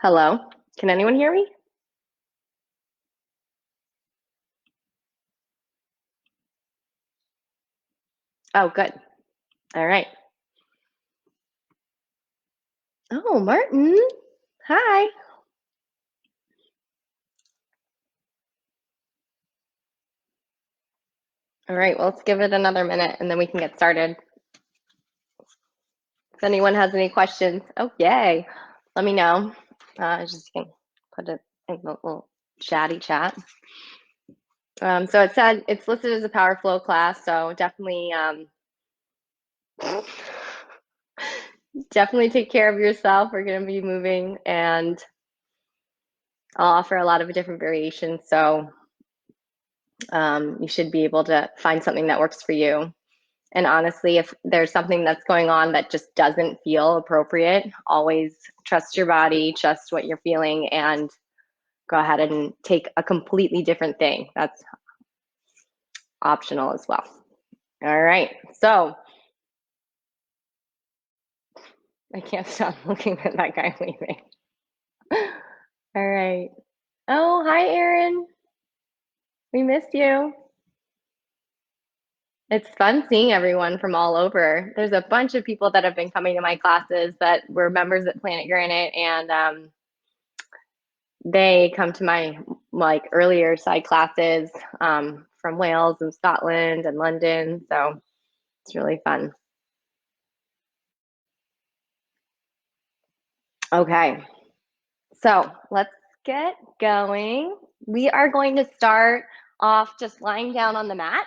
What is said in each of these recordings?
Hello, can anyone hear me? Oh, good. All right. Oh, Martin. Hi. All right, well, let's give it another minute and then we can get started. If anyone has any questions, oh, yay, let me know. Just can put it in the little chatty chat. So it said it's listed as a power flow class, so definitely definitely take care of yourself. We're going to be moving and I'll offer a lot of different variations, so you should be able to find something that works for you. And honestly, if there's something that's going on that just doesn't feel appropriate, always trust your body, trust what you're feeling, and go ahead and take a completely different thing. That's optional as well. All right, so I can't stop looking at that guy leaving. All right. Oh, hi, Erin. We missed you. It's fun seeing everyone from all over. There's a bunch of people that have been coming to my classes that were members at Planet Granite, and they come to my earlier side classes from Wales and Scotland and London. So it's really fun. Okay, so let's get going. We are going to start off just lying down on the mat.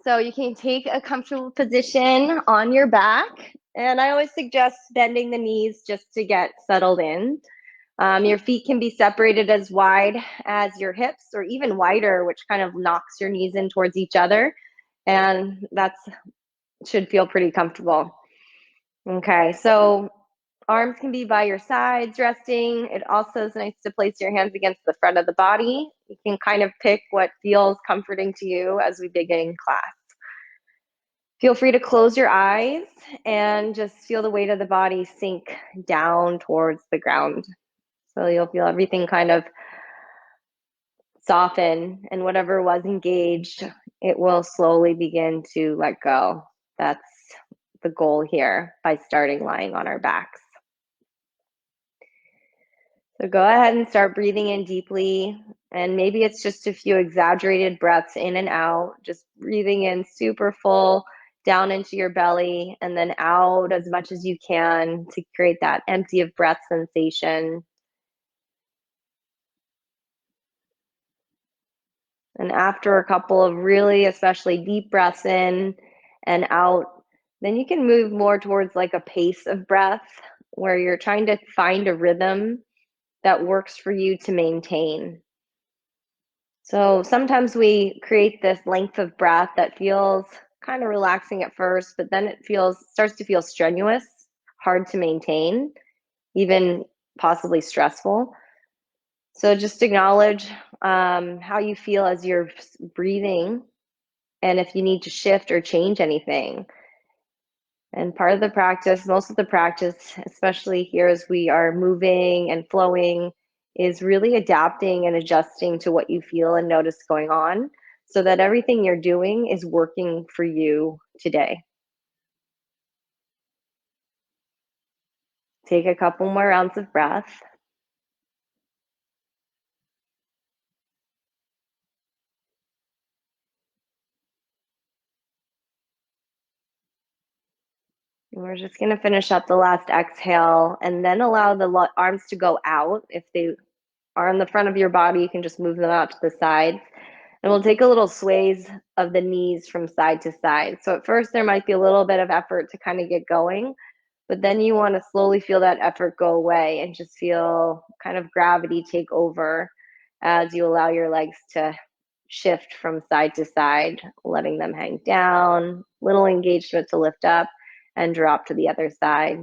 So you can take a comfortable position on your back. And I always suggest bending the knees just to get settled in. Your feet can be separated as wide as your hips or even wider, which kind of knocks your knees in towards each other. And that should feel pretty comfortable. Okay, so arms can be by your sides resting. It also is nice to place your hands against the front of the body. You can kind of pick what feels comforting to you as we begin class. Feel free to close your eyes and just feel the weight of the body sink down towards the ground. So you'll feel everything kind of soften, and whatever was engaged, it will slowly begin to let go. That's the goal here by starting lying on our backs. So go ahead and start breathing in deeply, and maybe it's just a few exaggerated breaths in and out, just breathing in super full down into your belly and then out as much as you can to create that empty of breath sensation. And after a couple of really especially deep breaths in and out, then you can move more towards like a pace of breath where you're trying to find a rhythm that works for you to maintain. So sometimes we create this length of breath that feels kind of relaxing at first, but then it starts to feel strenuous, hard to maintain, even possibly stressful. So just acknowledge how you feel as you're breathing and if you need to shift or change anything. And part of the practice, most of the practice, especially here as we are moving and flowing, is really adapting and adjusting to what you feel and notice going on so that everything you're doing is working for you today. Take a couple more rounds of breath. And we're just going to finish up the last exhale and then allow the arms to go out. If they are on the front of your body, you can just move them out to the sides. And we'll take a little sways of the knees from side to side. So at first there might be a little bit of effort to kind of get going, but then you want to slowly feel that effort go away and just feel kind of gravity take over as you allow your legs to shift from side to side, letting them hang down, little engagement to lift up and drop to the other side.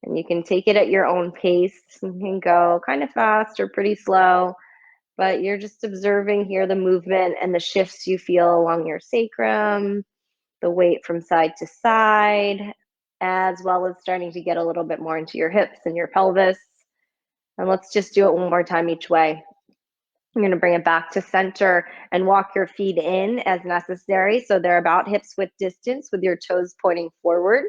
And you can take it at your own pace. You can go kind of fast or pretty slow, but you're just observing here the movement and the shifts you feel along your sacrum, the weight from side to side, as well as starting to get a little bit more into your hips and your pelvis. And let's just do it one more time each way. You're going to bring it back to center and walk your feet in as necessary. So they're about hips width distance with your toes pointing forward.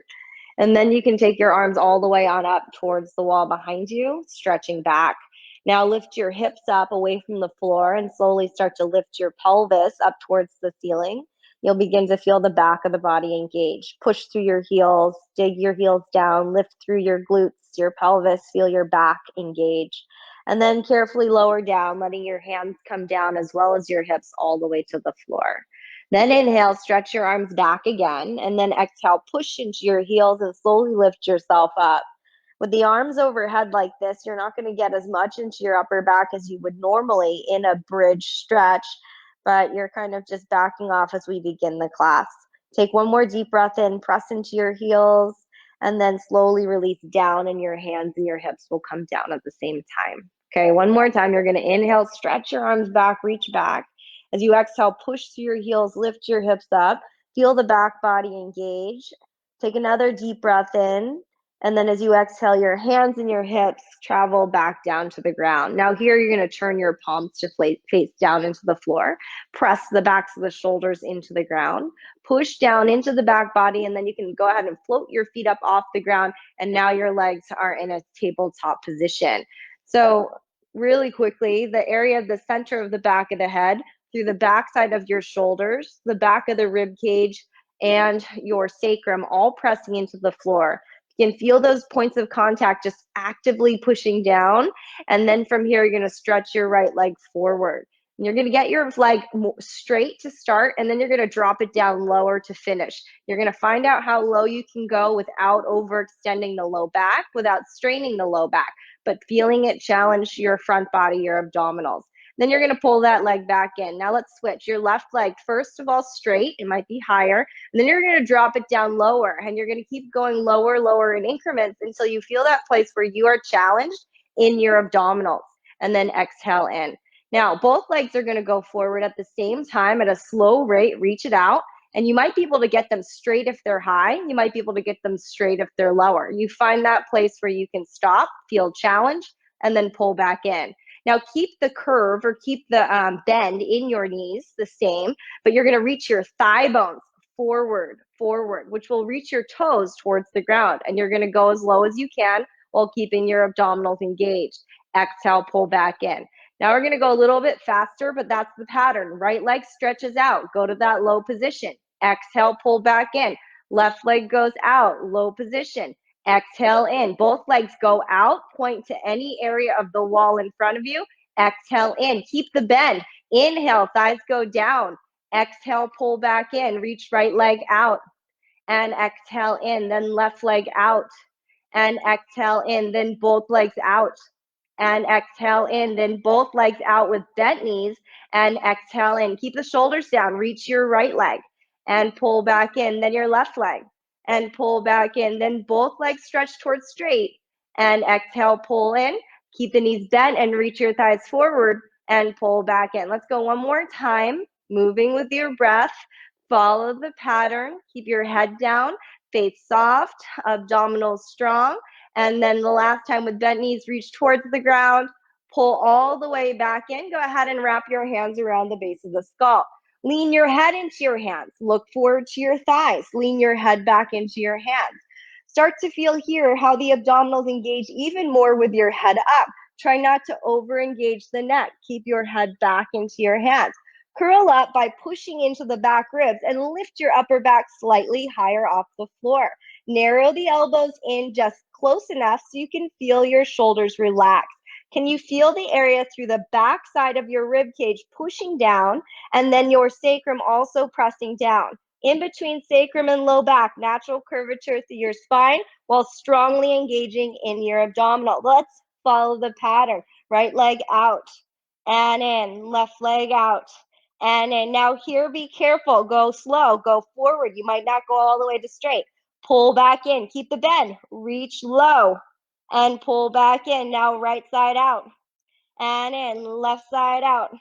And then you can take your arms all the way on up towards the wall behind you, stretching back. Now lift your hips up away from the floor and slowly start to lift your pelvis up towards the ceiling. You'll begin to feel the back of the body engage. Push through your heels, dig your heels down, lift through your glutes, your pelvis, feel your back engage. And then carefully lower down, letting your hands come down as well as your hips all the way to the floor. Then inhale, stretch your arms back again, and then exhale, push into your heels and slowly lift yourself up. With the arms overhead like this, you're not going to get as much into your upper back as you would normally in a bridge stretch, but you're kind of just backing off as we begin the class. Take one more deep breath in, press into your heels, and then slowly release down, and your hands and your hips will come down at the same time. Okay, one more time. You're going to inhale, stretch your arms back, reach back. As you exhale, push through your heels, lift your hips up, feel the back body engage. Take another deep breath in. And then as you exhale, your hands and your hips travel back down to the ground. Now here you're going to turn your palms to face down into the floor. Press the backs of the shoulders into the ground. Push down into the back body, and then you can go ahead and float your feet up off the ground. And now your legs are in a tabletop position. So really quickly, the area of the center of the back of the head, through the back side of your shoulders, the back of the rib cage, and your sacrum all pressing into the floor. You can feel those points of contact just actively pushing down. And then from here, you're going to stretch your right leg forward. And you're going to get your leg straight to start, and then you're going to drop it down lower to finish. You're going to find out how low you can go without overextending the low back, without straining the low back, but feeling it challenge your front body, your abdominals. Then you're going to pull that leg back in. Now let's switch. Your left leg, first of all, straight. It might be higher. And then you're going to drop it down lower. And you're going to keep going lower, lower in increments until you feel that place where you are challenged in your abdominals. And then exhale in. Now, both legs are going to go forward at the same time at a slow rate. Reach it out. And you might be able to get them straight if they're high. You might be able to get them straight if they're lower. You find that place where you can stop, feel challenged, and then pull back in. Now keep the curve or keep the bend in your knees the same, but you're going to reach your thigh bones forward, which will reach your toes towards the ground. And you're going to go as low as you can while keeping your abdominals engaged. Exhale, pull back in. Now we're going to go a little bit faster, but that's the pattern. Right leg stretches out. Go to that low position. Exhale, pull back in. Left leg goes out, low position. Exhale in. Both legs go out. Point to any area of the wall in front of you. Exhale in. Keep the bend. Inhale, thighs go down. Exhale, pull back in. Reach right leg out. And exhale in. Then left leg out. And exhale in. Then both legs out. And exhale in. Then both legs out with bent knees. And exhale in. Keep the shoulders down. Reach your right leg. And pull back in. Then your left leg. And pull back in. Then both legs stretch towards straight. And exhale, pull in. Keep the knees bent and reach your thighs forward and pull back in. Let's go one more time. Moving with your breath. Follow the pattern. Keep your head down. Face soft. Abdominals strong. And then the last time with bent knees, reach towards the ground. Pull all the way back in. Go ahead and wrap your hands around the base of the skull. Lean your head into your hands. Look forward to your thighs. Lean your head back into your hands. Start to feel here how the abdominals engage even more with your head up. Try not to over-engage the neck. Keep your head back into your hands. Curl up by pushing into the back ribs and lift your upper back slightly higher off the floor. Narrow the elbows in just close enough so you can feel your shoulders relax. Can you feel the area through the back side of your rib cage pushing down and then your sacrum also pressing down? In between sacrum and low back, natural curvature through your spine while strongly engaging in your abdominal. Let's follow the pattern. Right leg out and in, left leg out and in. Now here, be careful. Go slow, go forward. You might not go all the way to straight. Pull back in, keep the bend, reach low and pull back in. Now right side out and in, left side out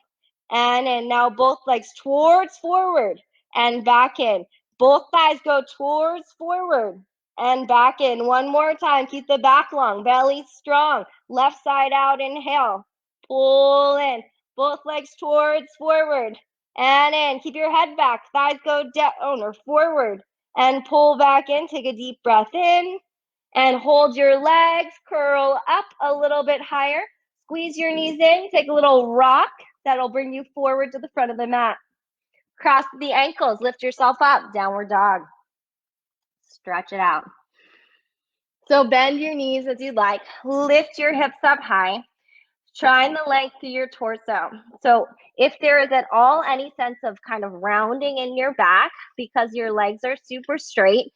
and in. Now both legs towards forward and back in. Both thighs go towards forward and back in. One more time. Keep the back long, belly strong. Left side out, inhale. Pull in. Both legs towards forward. And in. Keep your head back. Thighs go down or forward. And pull back in. Take a deep breath in. And hold your legs. Curl up a little bit higher. Squeeze your knees in. Take a little rock. That'll bring you forward to the front of the mat. Cross the ankles. Lift yourself up. Downward dog. Stretch it out. So bend your knees as you'd like. Lift your hips up high. Trying the length through your torso. So if there is at all any sense of kind of rounding in your back because your legs are super straight,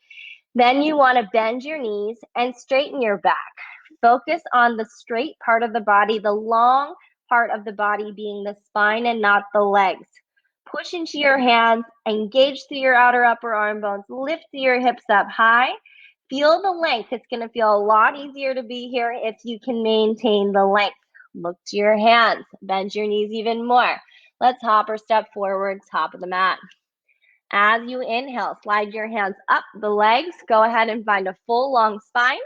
then you want to bend your knees and straighten your back. Focus on the straight part of the body, the long part of the body being the spine and not the legs. Push into your hands, engage through your outer upper arm bones, lift your hips up high. Feel the length. It's going to feel a lot easier to be here if you can maintain the length. Look to your hands. Bend your knees even more. Let's hop or step forward, top of the mat. As you inhale, slide your hands up the legs. Go ahead and find a full long spine.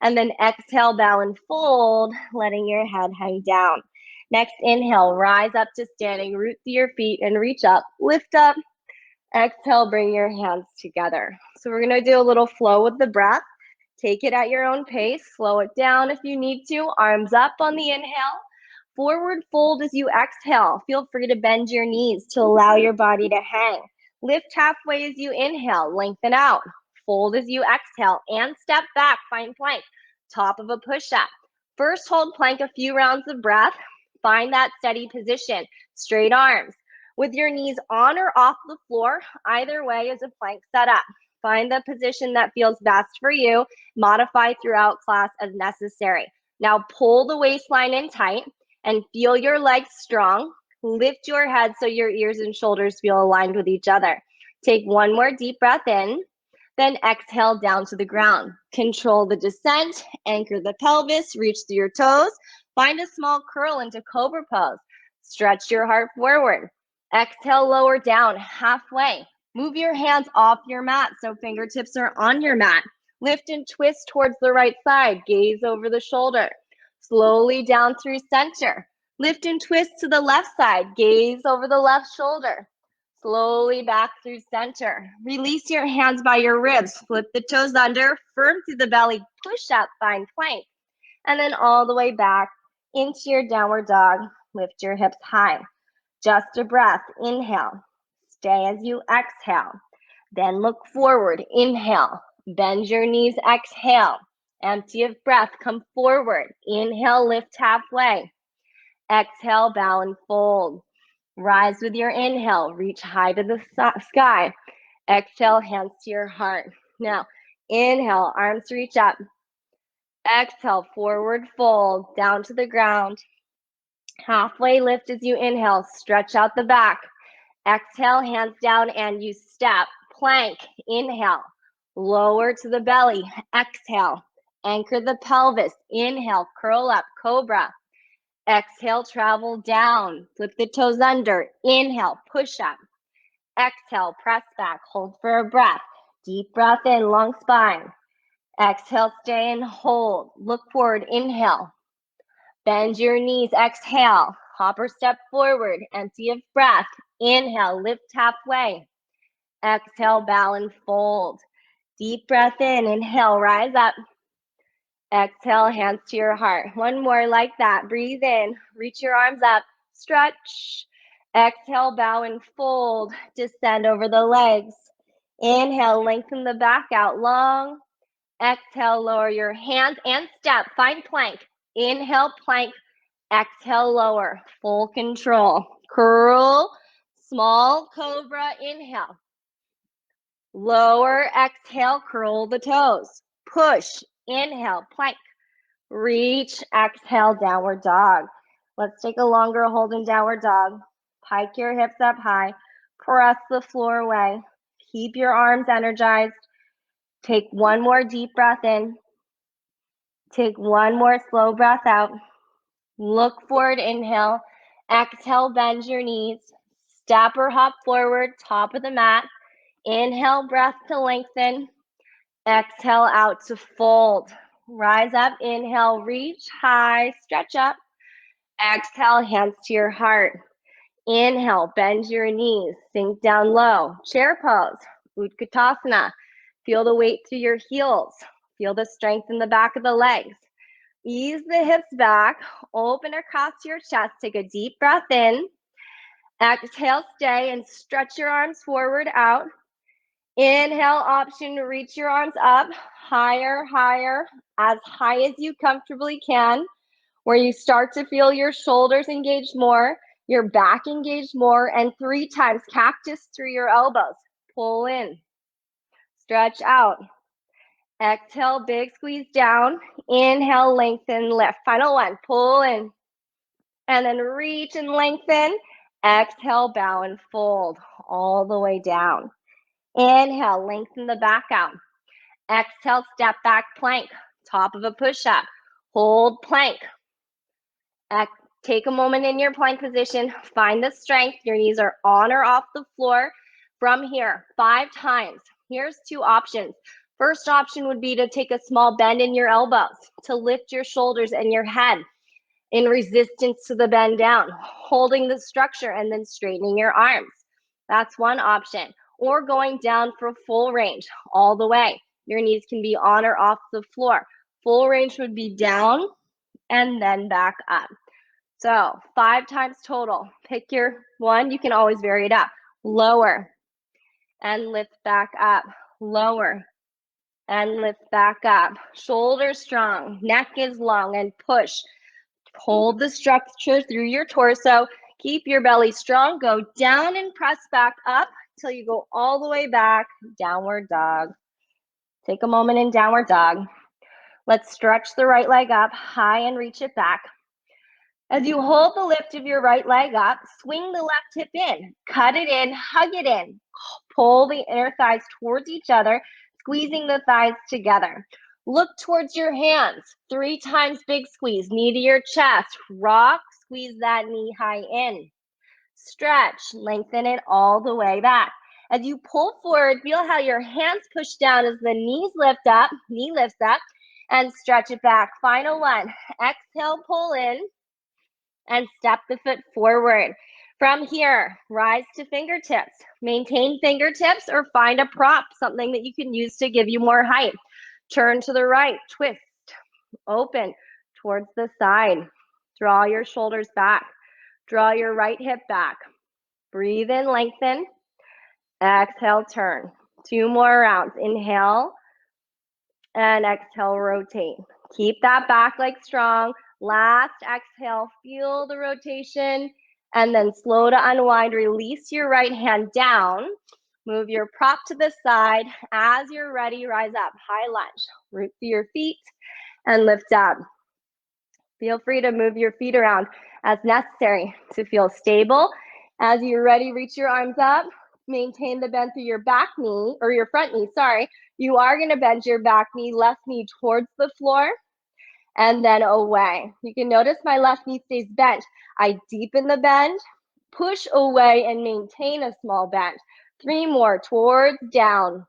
And then exhale, bow and fold, letting your head hang down. Next inhale, rise up to standing, root through your feet and reach up. Lift up. Exhale, bring your hands together. So we're going to do a little flow with the breath. Take it at your own pace. Slow it down if you need to. Arms up on the inhale. Forward fold as you exhale. Feel free to bend your knees to allow your body to hang. Lift halfway as you inhale. Lengthen out. Fold as you exhale. And step back. Find plank. Top of a push-up. First, hold plank a few rounds of breath. Find that steady position. Straight arms. With your knees on or off the floor, either way is a plank setup. Find the position that feels best for you. Modify throughout class as necessary. Now pull the waistline in tight and feel your legs strong. Lift your head so your ears and shoulders feel aligned with each other. Take one more deep breath in, then exhale down to the ground. Control the descent, anchor the pelvis, reach through your toes. Find a small curl into Cobra Pose. Stretch your heart forward. Exhale, lower down halfway. Move your hands off your mat so fingertips are on your mat. Lift and twist towards the right side. Gaze over the shoulder. Slowly down through center. Lift and twist to the left side. Gaze over the left shoulder. Slowly back through center. Release your hands by your ribs. Flip the toes under. Firm through the belly. Push up. Find plank. And then all the way back into your downward dog. Lift your hips high. Just a breath. Inhale. Stay as you exhale. Then look forward. Inhale. Bend your knees. Exhale. Empty of breath. Come forward. Inhale. Lift halfway. Exhale. Bow and fold. Rise with your inhale. Reach high to the sky. Exhale. Hands to your heart. Now, inhale. Arms reach up. Exhale. Forward fold. Down to the ground. Halfway lift as you inhale. Stretch out the back. Exhale, hands down, and you step. Plank. Inhale. Lower to the belly. Exhale. Anchor the pelvis. Inhale. Curl up. Cobra. Exhale. Travel down. Flip the toes under. Inhale. Push up. Exhale. Press back. Hold for a breath. Deep breath in. Long spine. Exhale. Stay and hold. Look forward. Inhale. Bend your knees. Exhale. Hop or step forward. Empty of breath. Inhale. Lift halfway. Exhale. Bow and fold. Deep breath in. Inhale. Rise up. Exhale. Hands to your heart. One more like that. Breathe in. Reach your arms up. Stretch. Exhale. Bow and fold. Descend over the legs. Inhale. Lengthen the back out long. Exhale. Lower your hands and step. Find plank. Inhale, plank. Exhale, lower. Full control. Curl. Small cobra. Inhale. Lower. Exhale. Curl the toes. Push. Inhale. Plank. Reach. Exhale. Downward dog. Let's take a longer hold in downward dog. Pike your hips up high. Press the floor away. Keep your arms energized. Take one more deep breath in. Take one more slow breath out. Look forward, inhale. Exhale, bend your knees. Step or hop forward, top of the mat. Inhale, breath to lengthen. Exhale out to fold. Rise up, inhale, reach high, stretch up. Exhale, hands to your heart. Inhale, bend your knees, sink down low. Chair pose, Utkatasana. Feel the weight through your heels. Feel the strength in the back of the legs. Ease the hips back, open across your chest. Take a deep breath in. Exhale, stay and stretch your arms forward out. Inhale, option to reach your arms up, higher, higher, as high as you comfortably can, where you start to feel your shoulders engaged more, your back engaged more, and 3 times cactus through your elbows. Pull in, stretch out. Exhale, big squeeze down. Inhale, lengthen, lift. Final one, pull in. And then reach and lengthen. Exhale, bow and fold all the way down. Inhale, lengthen the back out. Exhale, step back plank, top of a push-up. Hold plank. Take a moment in your plank position. Find the strength. Your knees are on or off the floor. From here, 5 times. Here's 2 options. First option would be to take a small bend in your elbows to lift your shoulders and your head in resistance to the bend down, holding the structure and then straightening your arms. That's one option. Or going down for full range all the way. Your knees can be on or off the floor. Full range would be down and then back up. So 5 times total. Pick your one. You can always vary it up. Lower and lift back up. Lower and lift back up. Shoulders strong. Neck is long and push. Hold the structure through your torso. Keep your belly strong. Go down and press back up till you go all the way back. Downward dog. Take a moment in downward dog. Let's stretch the right leg up high and reach it back. As you hold the lift of your right leg up, swing the left hip in. Cut it in, hug it in. Pull the inner thighs towards each other, squeezing the thighs together. Look towards your hands. 3 times big squeeze. Knee to your chest. Rock, squeeze that knee high in. Stretch, lengthen it all the way back. As you pull forward, feel how your hands push down as the knees lift up, knee lifts up, and stretch it back. Final one. Exhale, pull in, and step the foot forward. From here, rise to fingertips. Maintain fingertips or find a prop, something that you can use to give you more height. Turn to the right, twist, open towards the side. Draw your shoulders back. Draw your right hip back. Breathe in, lengthen. Exhale, turn. 2 more rounds. Inhale and exhale, rotate. Keep that back leg strong. Last exhale, feel the rotation, and then slow to unwind. Release your right hand down. Move your prop to the side. As you're ready, rise up. High lunge. Root through your feet and lift up. Feel free to move your feet around as necessary to feel stable. As you're ready, reach your arms up. Maintain the bend through your back knee, or your front knee, sorry. You are going to bend your back knee, left knee towards the floor, and then away. You can notice my left knee stays bent. I deepen the bend, push away, and maintain a small bend. 3 more, towards down.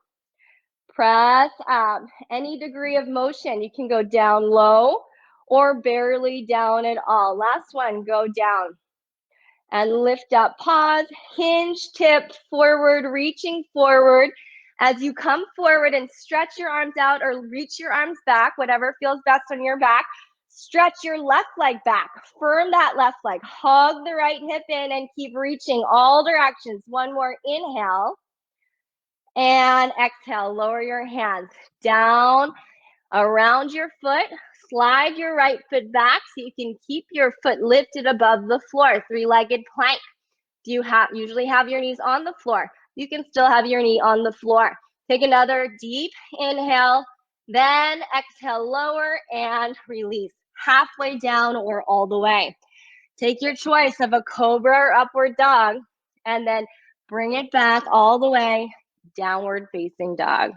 Press up. Any degree of motion. You can go down low or barely down at all. Last one, go down. And lift up, pause, hinge, tip, forward, reaching forward. As you come forward and stretch your arms out or reach your arms back, whatever feels best on your back, stretch your left leg back. Firm that left leg. Hug the right hip in and keep reaching all directions. One more inhale. And exhale, lower your hands down around your foot. Slide your right foot back so you can keep your foot lifted above the floor. 3-legged plank. Do you usually have your knees on the floor? You can still have your knee on the floor. Take another deep inhale, then exhale, lower and release. Halfway down or all the way. Take your choice of a cobra or upward dog, and then bring it back all the way, downward facing dog.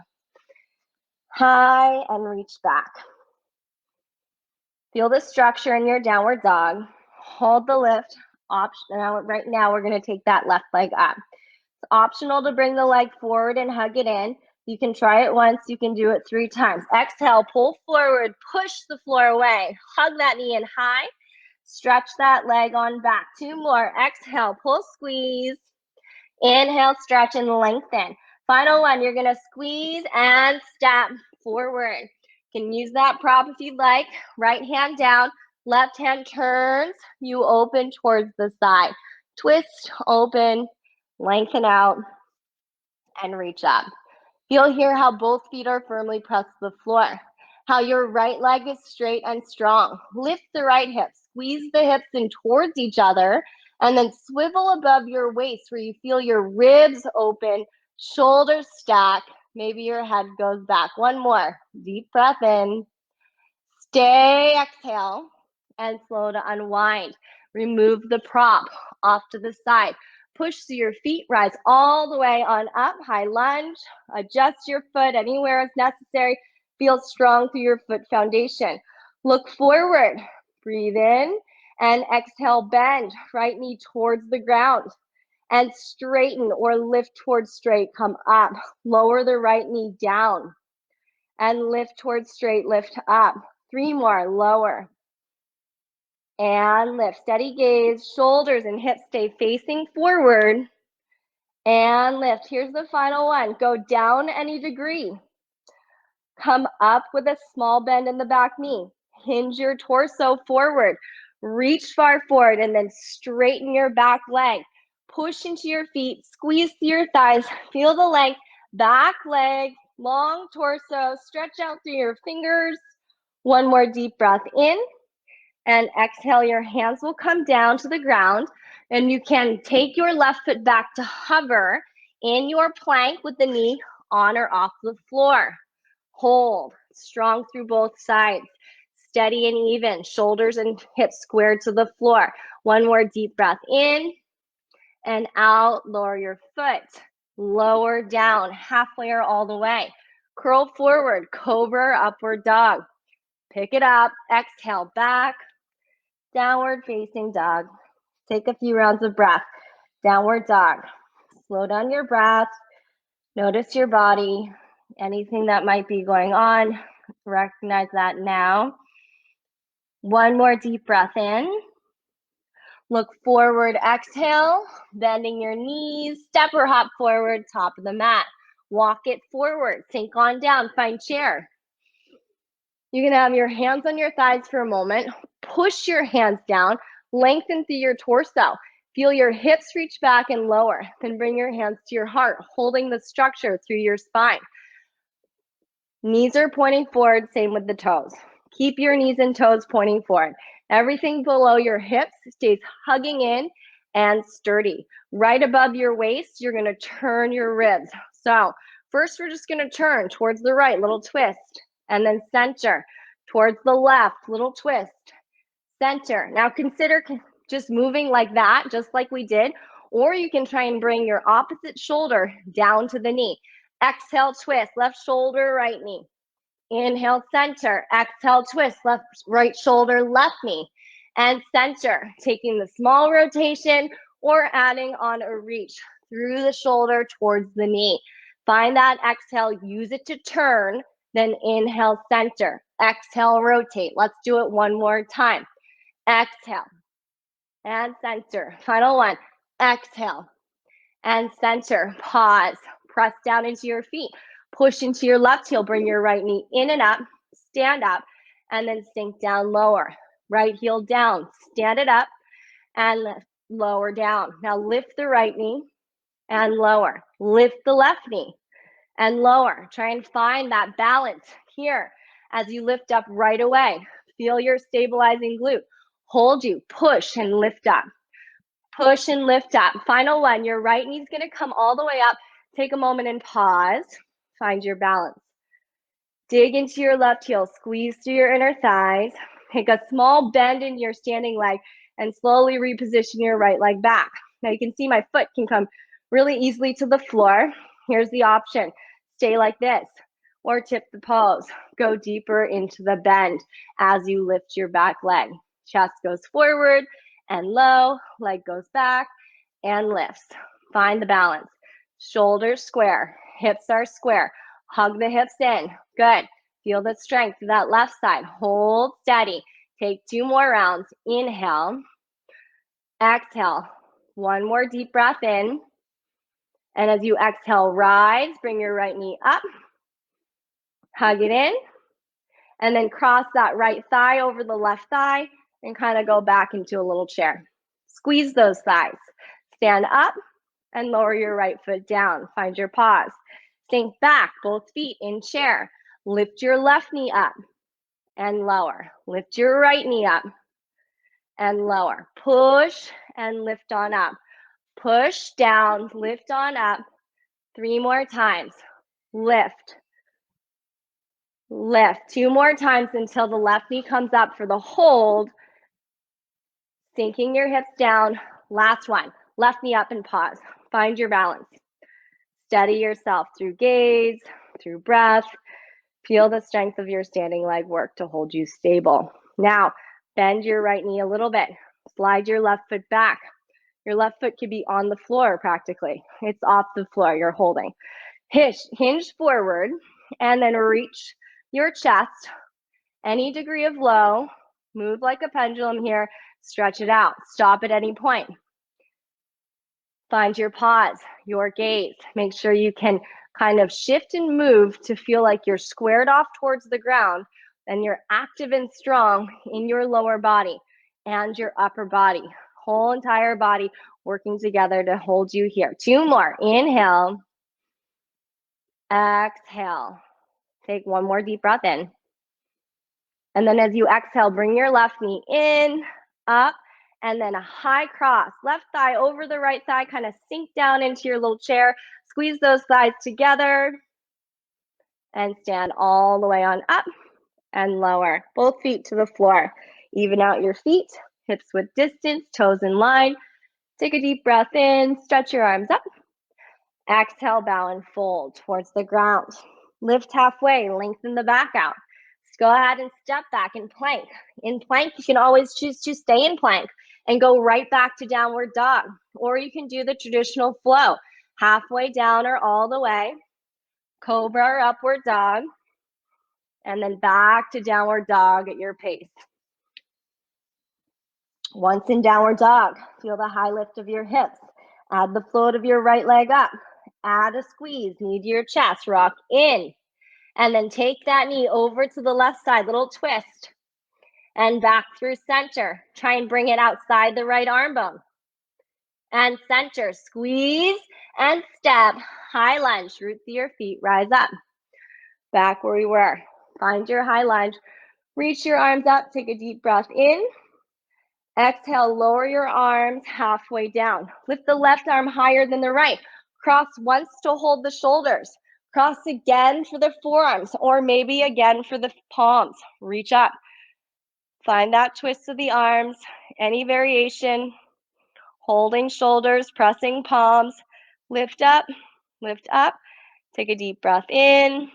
High and reach back. Feel the structure in your downward dog. Hold the lift. Right now, we're going to take that left leg up. It's optional to bring the leg forward and hug it in. You can try it once, you can do it 3 times. Exhale, pull forward, push the floor away. Hug that knee in high. Stretch that leg on back. 2 more. Exhale, pull, squeeze. Inhale, stretch and lengthen. Final one, you're gonna squeeze and step forward. You can use that prop if you'd like. Right hand down, left hand turns. You open towards the side. Twist, open, lengthen out, and reach up. Feel here how both feet are firmly pressed to the floor. How your right leg is straight and strong. Lift the right hip, squeeze the hips in towards each other, and then swivel above your waist where you feel your ribs open, shoulders stack, maybe your head goes back. One more, deep breath in. Stay, exhale, and slow to unwind. Remove the prop off to the side. Push so your feet rise all the way on up, high lunge. Adjust your foot anywhere as necessary. Feel strong through your foot foundation. Look forward, breathe in, and exhale, bend, right knee towards the ground. And straighten or lift towards straight, come up. Lower the right knee down. And lift towards straight, lift up. 3 more, lower. And lift, steady gaze, shoulders and hips stay facing forward. And lift, here's the final one. Go down any degree. Come up with a small bend in the back knee. Hinge your torso forward. Reach far forward and then straighten your back leg. Push into your feet, squeeze through your thighs. Feel the length, back leg, long torso. Stretch out through your fingers. One more deep breath in. And exhale, your hands will come down to the ground. And you can take your left foot back to hover in your plank with the knee on or off the floor. Hold, strong through both sides. Steady and even, shoulders and hips squared to the floor. One more deep breath in and out. Lower your foot, lower down, halfway or all the way. Curl forward, cobra, upward dog. Pick it up, exhale, back, downward facing dog. Take a few rounds of breath. Downward dog. Slow down your breath. Notice your body. Anything that might be going on, recognize that now. One more deep breath in. Look forward, exhale, bending your knees, step or hop forward, top of the mat. Walk it forward, sink on down, find chair. You can have your hands on your thighs for a moment. Push your hands down, lengthen through your torso. Feel your hips reach back and lower. Then bring your hands to your heart, holding the structure through your spine. Knees are pointing forward, same with the toes. Keep your knees and toes pointing forward. Everything below your hips stays hugging in and sturdy. Right above your waist, you're gonna turn your ribs. So first, we're just gonna turn towards the right, little twist, and then center. Towards the left, little twist, center. Now consider just moving like that, just like we did, or you can try and bring your opposite shoulder down to the knee. Exhale, twist, left shoulder, right knee. Inhale, center. Exhale, twist, left, right shoulder, left knee. And center, taking the small rotation or adding on a reach through the shoulder towards the knee. Find that exhale, use it to turn, then inhale, center. Exhale, rotate. Let's do it one more time. Exhale and center. Final one. Exhale and center. Pause. Press down into your feet. Push into your left heel. Bring your right knee in and up. Stand up. And then sink down lower. Right heel down. Stand it up. And lift, lower down. Now lift the right knee and lower. Lift the left knee and lower. Try and find that balance here as you lift up right away. Feel your stabilizing glute. Hold you. Push and lift up. Push and lift up. Final one, your right knee's gonna come all the way up. Take a moment and pause. Find your balance. Dig into your left heel, squeeze through your inner thighs. Take a small bend in your standing leg and slowly reposition your right leg back. Now you can see my foot can come really easily to the floor. Here's the option. Stay like this or tip the pose. Go deeper into the bend as you lift your back leg. Chest goes forward and low, leg goes back and lifts. Find the balance. Shoulders square, hips are square. Hug the hips in. Good. Feel the strength to that left side. Hold steady. Take 2 more rounds. Inhale. Exhale. 1 more deep breath in. And as you exhale, rise. Bring your right knee up. Hug it in. And then cross that right thigh over the left thigh and kind of go back into a little chair. Squeeze those thighs. Stand up and lower your right foot down. Find your pause. Sink back, both feet in chair. Lift your left knee up and lower. Lift your right knee up and lower. Push and lift on up. Push down, lift on up. 3 more times. Lift. Lift. 2 more times until the left knee comes up for the hold. Sinking your hips down. Last one. Left knee up and pause. Find your balance. Steady yourself through gaze, through breath. Feel the strength of your standing leg work to hold you stable. Now, bend your right knee a little bit. Slide your left foot back. Your left foot could be on the floor practically. It's off the floor, you're holding. Hinge forward and then reach your chest. Any degree of low. Move like a pendulum here. Stretch it out. Stop at any point. Find your pause, your gaze. Make sure you can kind of shift and move to feel like you're squared off towards the ground and you're active and strong in your lower body and your upper body. Whole entire body working together to hold you here. 2 more. Inhale. Exhale. Take 1 more deep breath in. And then as you exhale, bring your left knee in, up, and then a high cross. Left thigh over the right thigh, kind of sink down into your little chair. Squeeze those thighs together and stand all the way on up and lower. Both feet to the floor. Even out your feet, hips with distance, toes in line. Take a deep breath in, stretch your arms up. Exhale, bow and fold towards the ground. Lift halfway, lengthen the back out. Go ahead and step back in plank. In plank, you can always choose to stay in plank and go right back to downward dog. Or you can do the traditional flow, halfway down or all the way, cobra or upward dog, and then back to downward dog at your pace. Once in downward dog, feel the high lift of your hips. Add the float of your right leg up. Add a squeeze, knee to your chest, rock in. And then take that knee over to the left side, little twist. And back through center. Try and bring it outside the right arm bone. And center, squeeze and step. High lunge, roots of your feet, rise up. Back where we were. Find your high lunge. Reach your arms up, take a deep breath in. Exhale, lower your arms halfway down. Lift the left arm higher than the right. Cross once to hold the shoulders. Cross again for the forearms, or maybe again for the palms. Reach up. Find that twist of the arms, any variation. Holding shoulders, pressing palms. Lift up, take a deep breath in.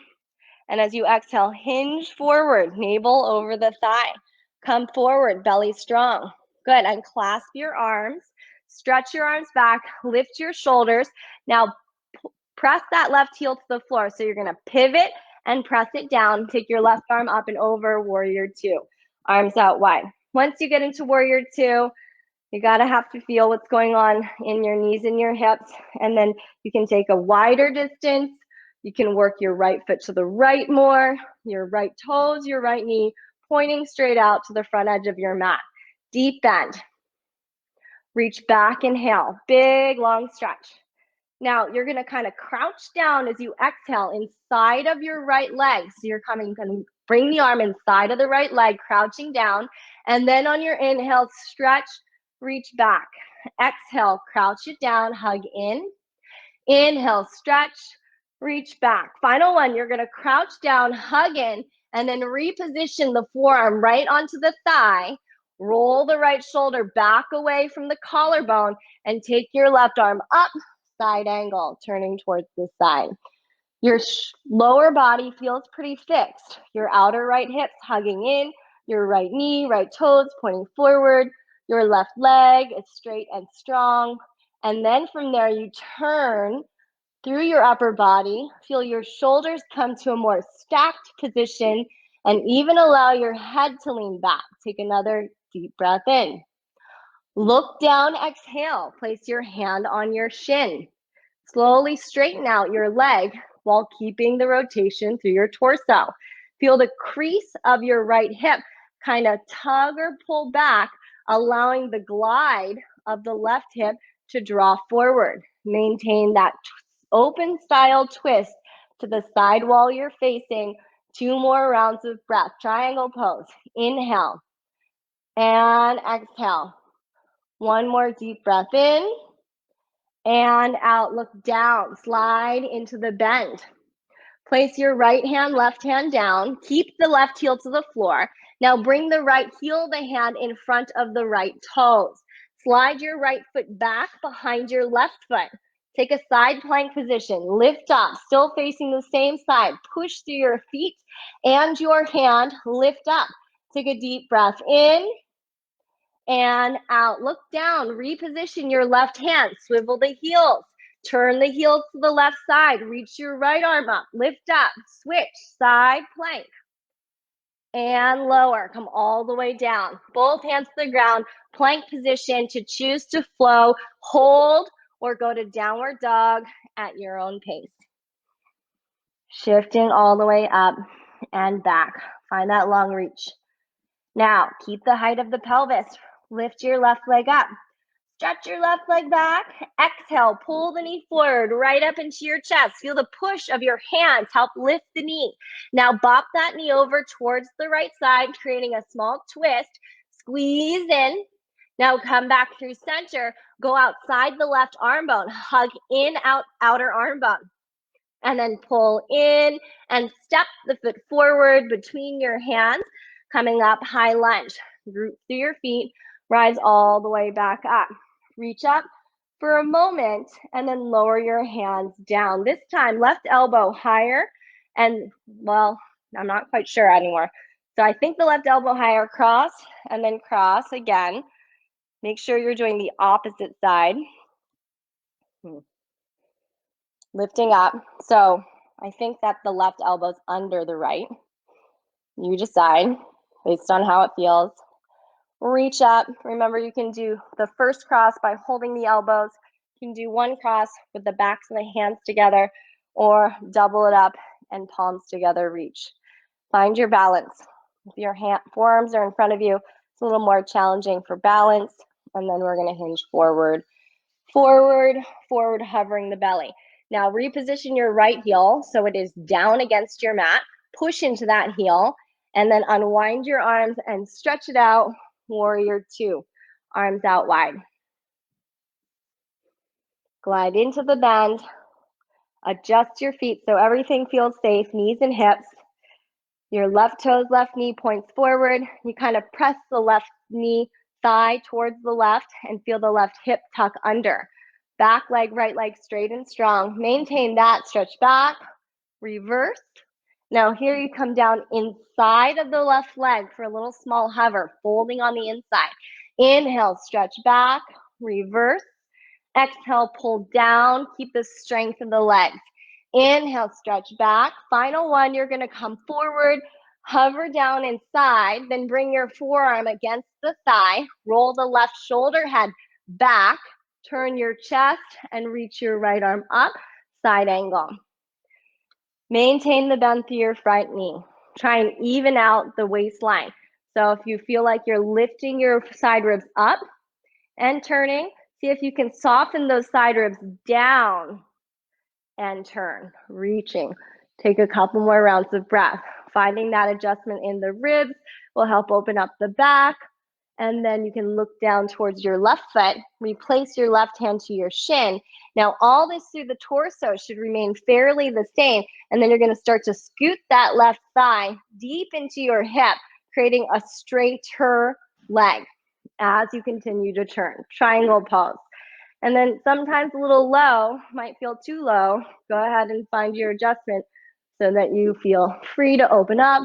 And as you exhale, hinge forward, navel over the thigh. Come forward, belly strong. Good, unclasp your arms. Stretch your arms back, lift your shoulders. Now, press that left heel to the floor. So you're gonna pivot and press it down. Take your left arm up and over, warrior two. Arms out wide. Once you get into warrior two, you gotta have to feel what's going on in your knees and your hips. And then you can take a wider distance. You can work your right foot to the right more, your right toes, your right knee, pointing straight out to the front edge of your mat. Deep bend. Reach back, inhale, big long stretch. Now you're gonna kind of crouch down as you exhale inside of your right leg. So you're gonna bring the arm inside of the right leg, crouching down. And then on your inhale, stretch, reach back. Exhale, crouch it down, hug in. Inhale, stretch, reach back. Final one, you're gonna crouch down, hug in, and then reposition the forearm right onto the thigh. Roll the right shoulder back away from the collarbone and take your left arm up, side angle, turning towards the side. Your lower body feels pretty fixed. Your outer right hips hugging in, your right knee, right toes pointing forward, your left leg is straight and strong. And then from there, you turn through your upper body. Feel your shoulders come to a more stacked position and even allow your head to lean back. Take another deep breath in. Look down, exhale. Place your hand on your shin. Slowly straighten out your leg while keeping the rotation through your torso. Feel the crease of your right hip kind of tug or pull back, allowing the glide of the left hip to draw forward. Maintain that open style twist to the side wall you're facing. 2 more rounds of breath. Triangle pose. Inhale and exhale. 1 more deep breath in and out. Look down. Slide into the bend. Place your right hand, left hand down. Keep the left heel to the floor. Now bring the right heel of the hand in front of the right toes. Slide your right foot back behind your left foot. Take a side plank position. Lift up, still facing the same side. Push through your feet and your hand. Lift up. Take a deep breath in and out. Look down. Reposition your left hand. Swivel the heels. Turn the heels to the left side. Reach your right arm up. Lift up. Switch. Side plank. And lower. Come all the way down. Both hands to the ground. Plank position to choose to flow. Hold or go to downward dog at your own pace. Shifting all the way up and back. Find that long reach. Now, keep the height of the pelvis. Lift your left leg up. Stretch your left leg back. Exhale, pull the knee forward, right up into your chest. Feel the push of your hands help lift the knee. Now bop that knee over towards the right side, creating a small twist. Squeeze in. Now come back through center. Go outside the left arm bone. Hug in, out, outer arm bone. And then pull in and step the foot forward between your hands. Coming up, high lunge. Root through your feet. Rise all the way back up. Reach up for a moment and then lower your hands down. This time, left elbow higher and, well, I'm not quite sure anymore. So I think the left elbow higher, cross, and then cross again. Make sure you're doing the opposite side. Lifting up. So I think that the left elbow's under the right. You decide based on how it feels. Reach up. Remember, you can do the first cross by holding the elbows. You can do one cross with the backs of the hands together, or double it up and palms together, reach. Find your balance. If your forearms are in front of you, it's a little more challenging for balance. And then we're going to hinge forward, forward, forward, hovering the belly. Now reposition your right heel so it is down against your mat. Push into that heel, and then unwind your arms and stretch it out. Warrior 2, arms out wide. Glide into the bend. Adjust your feet so everything feels safe, knees and hips. Your left toes, left knee points forward. You kind of press the left knee thigh towards the left and feel the left hip tuck under. Back leg, right leg straight and strong. Maintain that, stretch back, reverse. Now here you come down inside of the left leg for a little small hover, folding on the inside. Inhale, stretch back, reverse. Exhale, pull down, keep the strength in the legs. Inhale, stretch back. Final one, you're gonna come forward, hover down inside, then bring your forearm against the thigh, roll the left shoulder head back, turn your chest and reach your right arm up, side angle. Maintain the bend through your front knee. Try and even out the waistline. So if you feel like you're lifting your side ribs up and turning, see if you can soften those side ribs down and turn, reaching. Take a couple more rounds of breath. Finding that adjustment in the ribs will help open up the back. And then you can look down towards your left foot, replace your left hand to your shin. Now all this through the torso should remain fairly the same, and then you're gonna start to scoot that left thigh deep into your hip, creating a straighter leg as you continue to turn. Triangle pose. And then sometimes a little low, might feel too low. Go ahead and find your adjustment so that you feel free to open up,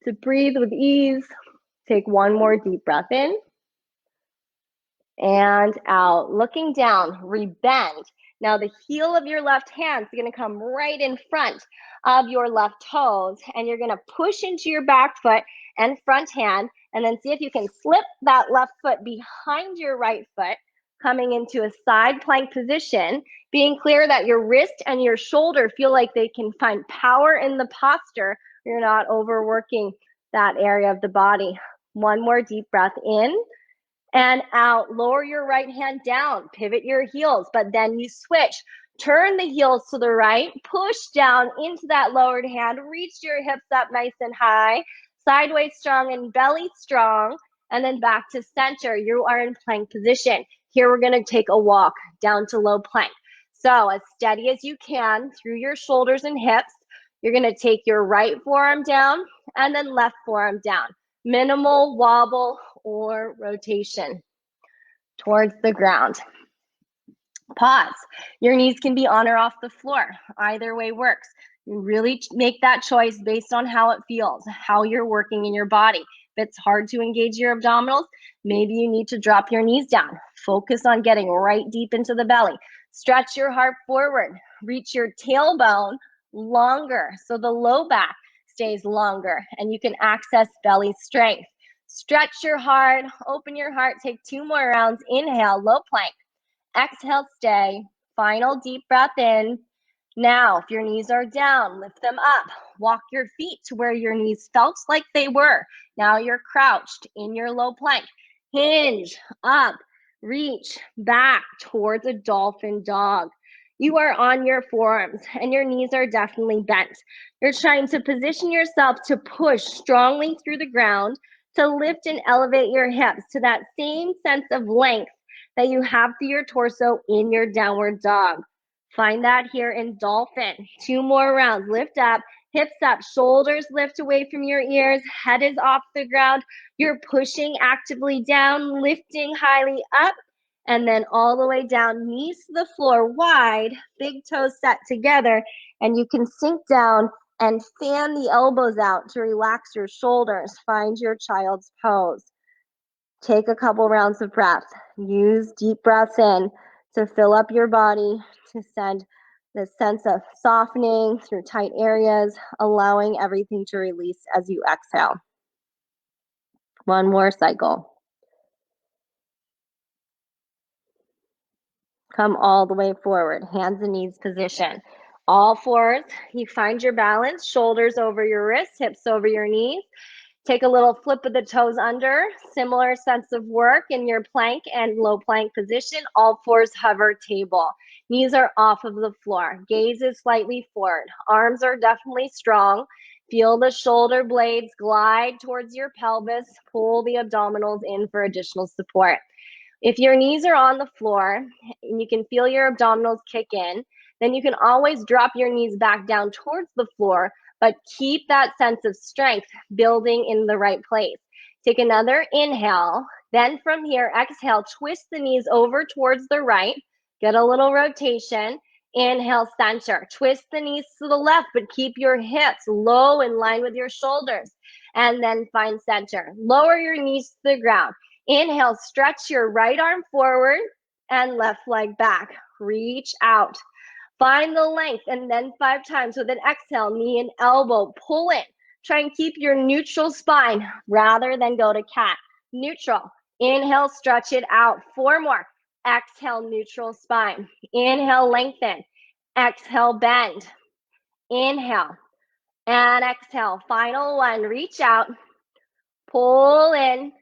to breathe with ease. Take one more deep breath in and out. Looking down, rebend. Now the heel of your left hand is going to come right in front of your left toes, and you're going to push into your back foot and front hand, and then see if you can slip that left foot behind your right foot, coming into a side plank position, being clear that your wrist and your shoulder feel like they can find power in the posture. You're not overworking that area of the body. One more deep breath in and out. Lower your right hand down, pivot your heels, but then you switch. Turn the heels to the right, push down into that lowered hand, reach your hips up nice and high, sideways strong and belly strong, and then back to center. You are in plank position. Here we're gonna take a walk down to low plank. So as steady as you can through your shoulders and hips, you're gonna take your right forearm down and then left forearm down. Minimal wobble or rotation towards the ground. Pause. Your knees can be on or off the floor. Either way works. You really make that choice based on how it feels, how you're working in your body. If it's hard to engage your abdominals, maybe you need to drop your knees down. Focus on getting right deep into the belly. Stretch your heart forward. Reach your tailbone longer so the low back stays longer and you can access belly strength. Stretch your heart, open your heart, take 2 more rounds. Inhale, low plank. Exhale, stay. Final deep breath in. Now, if your knees are down, lift them up. Walk your feet to where your knees felt like they were. Now you're crouched in your low plank. Hinge, up, reach, back towards a dolphin dog. You are on your forearms and your knees are definitely bent. You're trying to position yourself to push strongly through the ground, to lift and elevate your hips to that same sense of length that you have through your torso in your downward dog. Find that here in dolphin. 2 more rounds. Lift up, hips up, shoulders lift away from your ears, head is off the ground. You're pushing actively down, lifting highly up, and then all the way down, knees to the floor wide, big toes set together, and you can sink down and fan the elbows out to relax your shoulders. Find your child's pose. Take a couple rounds of breath. Use deep breaths in to fill up your body, to send this sense of softening through tight areas, allowing everything to release as you exhale. One more cycle. Come all the way forward, hands and knees position. All fours, you find your balance, shoulders over your wrists, hips over your knees. Take a little flip of the toes under, similar sense of work in your plank and low plank position. All fours hover table. Knees are off of the floor. Gaze is slightly forward. Arms are definitely strong. Feel the shoulder blades glide towards your pelvis. Pull the abdominals in for additional support. If your knees are on the floor and you can feel your abdominals kick in, then you can always drop your knees back down towards the floor, but keep that sense of strength building in the right place. Take another inhale. Then from here, exhale, twist the knees over towards the right. Get a little rotation. Inhale, center. Twist the knees to the left, but keep your hips low in line with your shoulders. And then find center. Lower your knees to the ground. Inhale, stretch your right arm forward and left leg back. Reach out. Find the length, and then 5 times with an exhale, knee and elbow, pull in. Try and keep your neutral spine rather than go to cat. Neutral. Inhale, stretch it out. 4 more. Exhale, neutral spine. Inhale, lengthen. Exhale, bend. Inhale and exhale. Final one. Reach out. Pull in.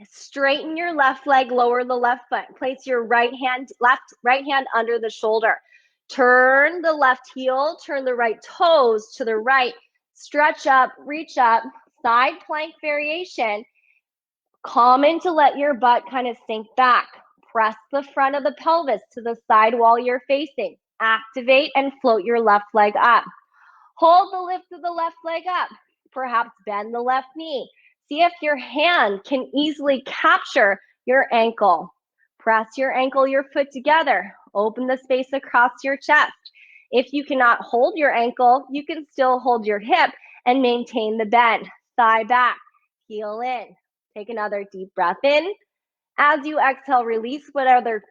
Straighten your left leg, lower the left foot. Place your right hand under the shoulder. Turn the left heel, turn the right toes to the right. Stretch up, reach up, side plank variation. Calm in to let your butt kind of sink back. Press the front of the pelvis to the side wall you're facing. Activate and float your left leg up. Hold the lift of the left leg up. Perhaps bend the left knee. See if your hand can easily capture your ankle. Press your ankle, your foot together. Open the space across your chest. If you cannot hold your ankle, you can still hold your hip and maintain the bend. Thigh back, heel in. Take another deep breath in. As you exhale, release whatever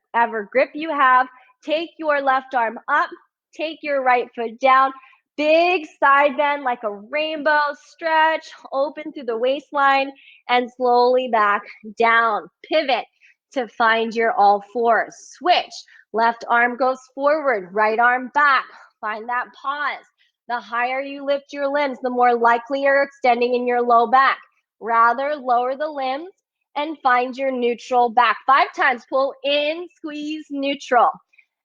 grip you have. Take your left arm up, take your right foot down. Big side bend like a rainbow, stretch, open through the waistline, and slowly back down. Pivot to find your all fours. Switch, left arm goes forward, right arm back. Find that pause. The higher you lift your limbs, the more likely you're extending in your low back. Rather, lower the limbs and find your neutral back. 5 times, pull in, squeeze, neutral.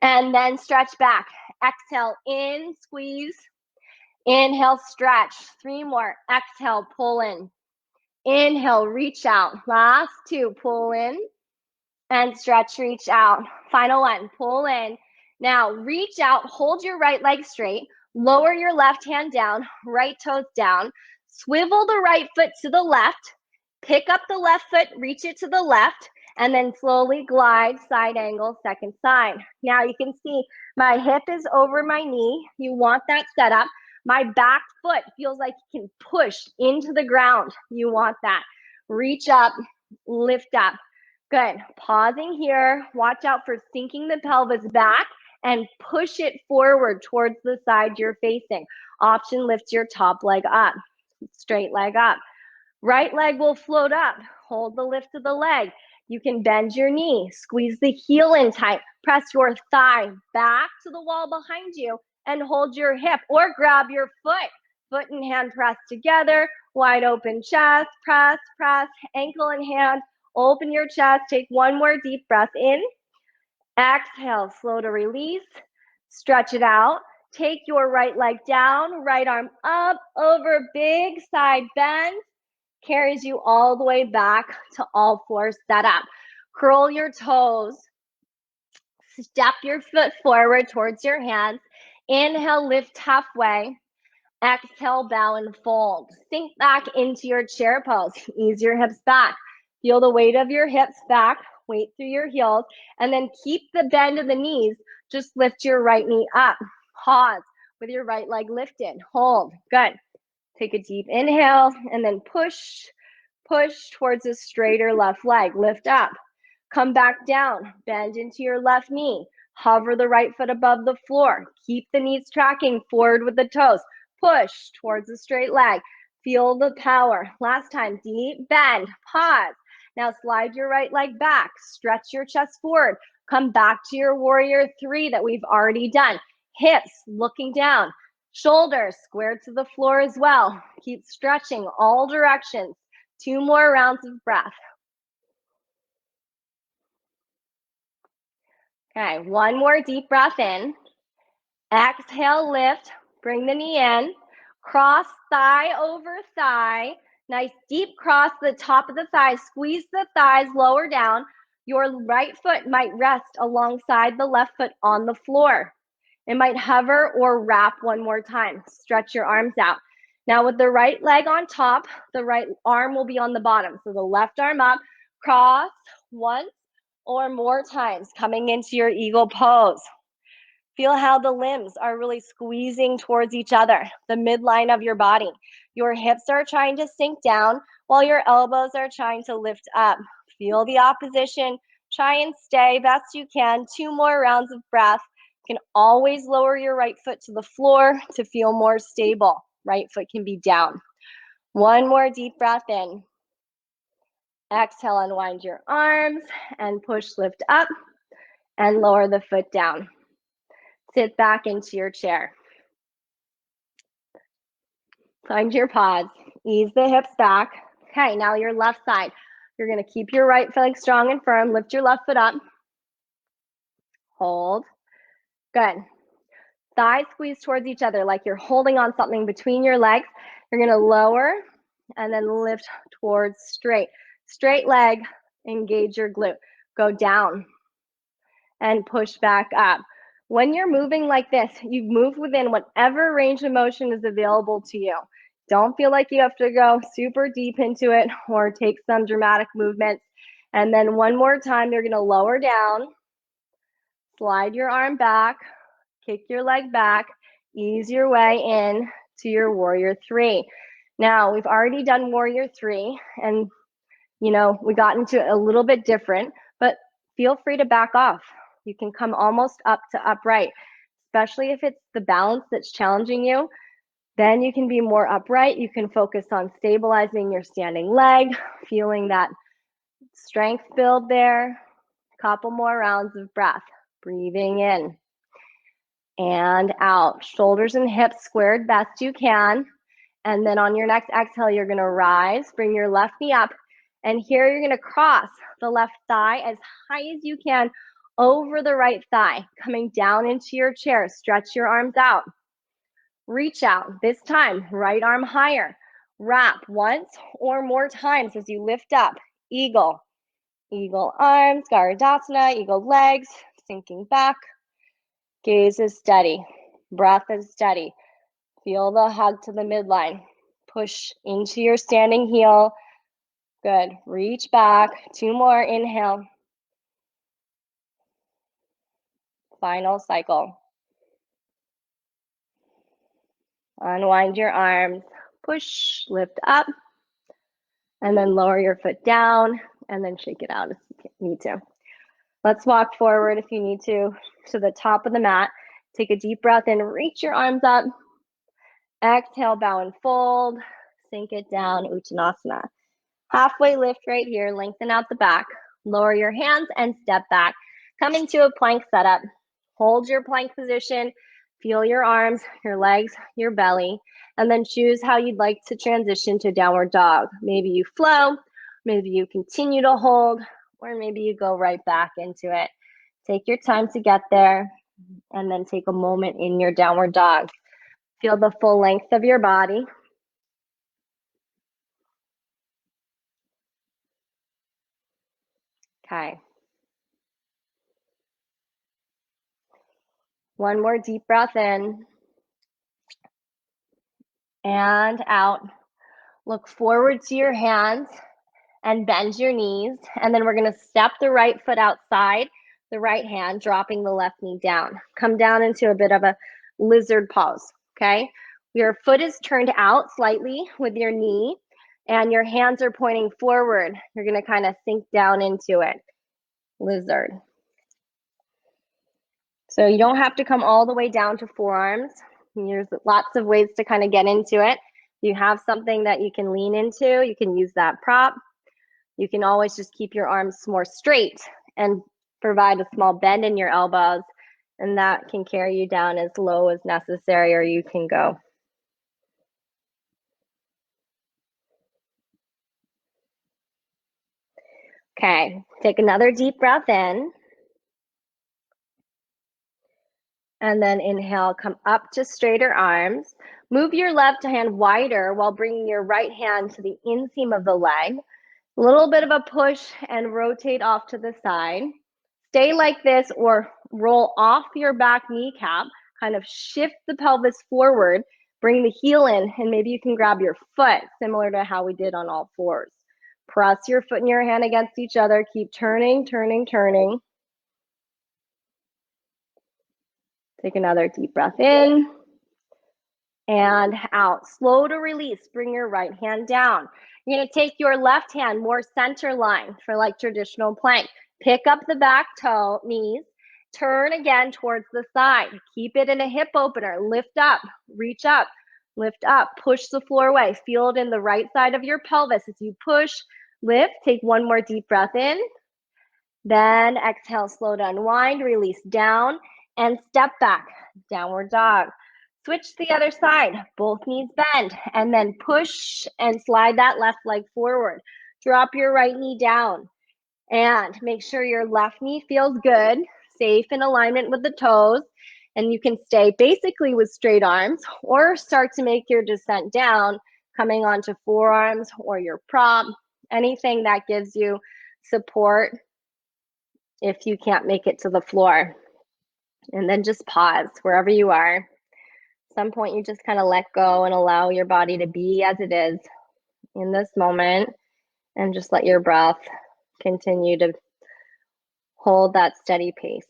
And then stretch back. Exhale, in, squeeze. Inhale, stretch. 3 more. Exhale, pull in. Inhale, reach out. Last 2, pull in and stretch, reach out. Final 1, pull in. Now reach out, hold your right leg straight, lower your left hand down, right toes down, swivel the right foot to the left, pick up the left foot, reach it to the left, and then slowly glide, side angle, second side. Now you can see my hip is over my knee. You want that setup. My back foot feels like you can push into the ground. You want that. Reach up, lift up. Good. Pausing here. Watch out for sinking the pelvis back and push it forward towards the side you're facing. Option, lift your top leg up. Straight leg up. Right leg will float up. Hold the lift of the leg. You can bend your knee. Squeeze the heel in tight. Press your thigh back to the wall behind you and hold your hip, or grab your foot. Foot and hand press together. Wide open chest. Press, press. Ankle and hand. Open your chest. Take 1 more deep breath in. Exhale, slow to release. Stretch it out. Take your right leg down, right arm up, over, big side bend. Carries you all the way back to all fours setup. Curl your toes. Step your foot forward towards your hands. Inhale, lift halfway. Exhale, bow and fold. Sink back into your chair pose. Ease your hips back. Feel the weight of your hips back. Weight through your heels. And then keep the bend of the knees. Just lift your right knee up. Pause with your right leg lifted. Hold. Good. Take a deep inhale and then push towards a straighter left leg. Lift up. Come back down. Bend into your left knee. Hover the right foot above the floor. Keep the knees tracking forward with the toes. Push towards a straight leg. Feel the power. Last time, deep bend. Pause. Now slide your right leg back. Stretch your chest forward. Come back to your warrior 3 that we've already done. Hips looking down. Shoulders squared to the floor as well. Keep stretching all directions. 2 more rounds of breath. Okay, 1 more deep breath in. Exhale, lift. Bring the knee in. Cross thigh over thigh. Nice deep cross the top of the thighs. Squeeze the thighs lower down. Your right foot might rest alongside the left foot on the floor. It might hover or wrap 1 more time. Stretch your arms out. Now with the right leg on top, the right arm will be on the bottom. So the left arm up, cross once or more times, coming into your eagle pose. Feel how the limbs are really squeezing towards each other, the midline of your body. Your hips are trying to sink down while your elbows are trying to lift up. Feel the opposition. Try and stay best you can. 2 more rounds of breath. You can always lower your right foot to the floor to feel more stable. Right foot can be down. 1 more deep breath in. Exhale, unwind your arms and push, lift up and lower the foot down. Sit back into your chair. Find your pause. Ease the hips back. Okay, now your left side. You're going to keep your right leg strong and firm. Lift your left foot up. Hold. Good. Thighs squeeze towards each other like you're holding on something between your legs. You're going to lower and then lift towards straight. Straight leg, engage your glute. Go down and push back up. When you're moving like this, you move within whatever range of motion is available to you. Don't feel like you have to go super deep into it or take some dramatic movements. And then 1 more time, you're going to lower down, slide your arm back, kick your leg back, ease your way in to your warrior 3. Now, we've already done warrior 3, and we got into it a little bit different, but feel free to back off. You can come almost up to upright, especially if it's the balance that's challenging you. Then you can be more upright. You can focus on stabilizing your standing leg, feeling that strength build there. Couple more rounds of breath. Breathing in and out. Shoulders and hips squared best you can. And then on your next exhale, you're going to rise, bring your left knee up. And here you're going to cross the left thigh as high as you can over the right thigh, coming down into your chair. Stretch your arms out. Reach out. This time, right arm higher. Wrap once or more times as you lift up. Eagle. Eagle arms, Garudasana, eagle legs, sinking back. Gaze is steady. Breath is steady. Feel the hug to the midline. Push into your standing heel. Good. Reach back. 2 more. Inhale. Final cycle. Unwind your arms. Push, lift up, and then lower your foot down, and then shake it out if you need to. Let's walk forward if you need to the top of the mat. Take a deep breath in. Reach your arms up. Exhale, bow and fold. Sink it down, Uttanasana. Halfway lift right here, lengthen out the back. Lower your hands and step back. Come into a plank setup. Hold your plank position. Feel your arms, your legs, your belly, and then choose how you'd like to transition to downward dog. Maybe you flow, maybe you continue to hold, or maybe you go right back into it. Take your time to get there, and then take a moment in your downward dog. Feel the full length of your body. Okay. One more deep breath in and out. Look forward to your hands and bend your knees. And then we're going to step the right foot outside, the right hand, dropping the left knee down. Come down into a bit of a lizard pose, okay? Your foot is turned out slightly with your knee, and your hands are pointing forward. You're going to kind of sink down into it. Lizard. So you don't have to come all the way down to forearms. There's lots of ways to kind of get into it. You have something that you can lean into. You can use that prop. You can always just keep your arms more straight and provide a small bend in your elbows, and that can carry you down as low as necessary, or you can go. Okay, take another deep breath in. And then inhale, come up to straighter arms. Move your left hand wider while bringing your right hand to the inseam of the leg. A little bit of a push and rotate off to the side. Stay like this or roll off your back kneecap. Kind of shift the pelvis forward. Bring the heel in, and maybe you can grab your foot, similar to how we did on all fours. Press your foot and your hand against each other. Keep turning, turning, turning. Take another deep breath in and out. Slow to release. Bring your right hand down. You're going to take your left hand more center line for like traditional plank. Pick up the back toe, knees. Turn again towards the side. Keep it in a hip opener. Lift up, reach up, lift up. Push the floor away. Feel it in the right side of your pelvis. As you push, lift. Take one more deep breath in. Then exhale, slow to unwind, release down, and step back, downward dog. Switch to the other side, both knees bend, and then push and slide that left leg forward. Drop your right knee down, and make sure your left knee feels good, safe in alignment with the toes, and you can stay basically with straight arms, or start to make your descent down, coming onto forearms or your prom, anything that gives you support if you can't make it to the floor. And then just pause wherever you are. At some point, you just kind of let go and allow your body to be as it is in this moment, and just let your breath continue to hold that steady pace.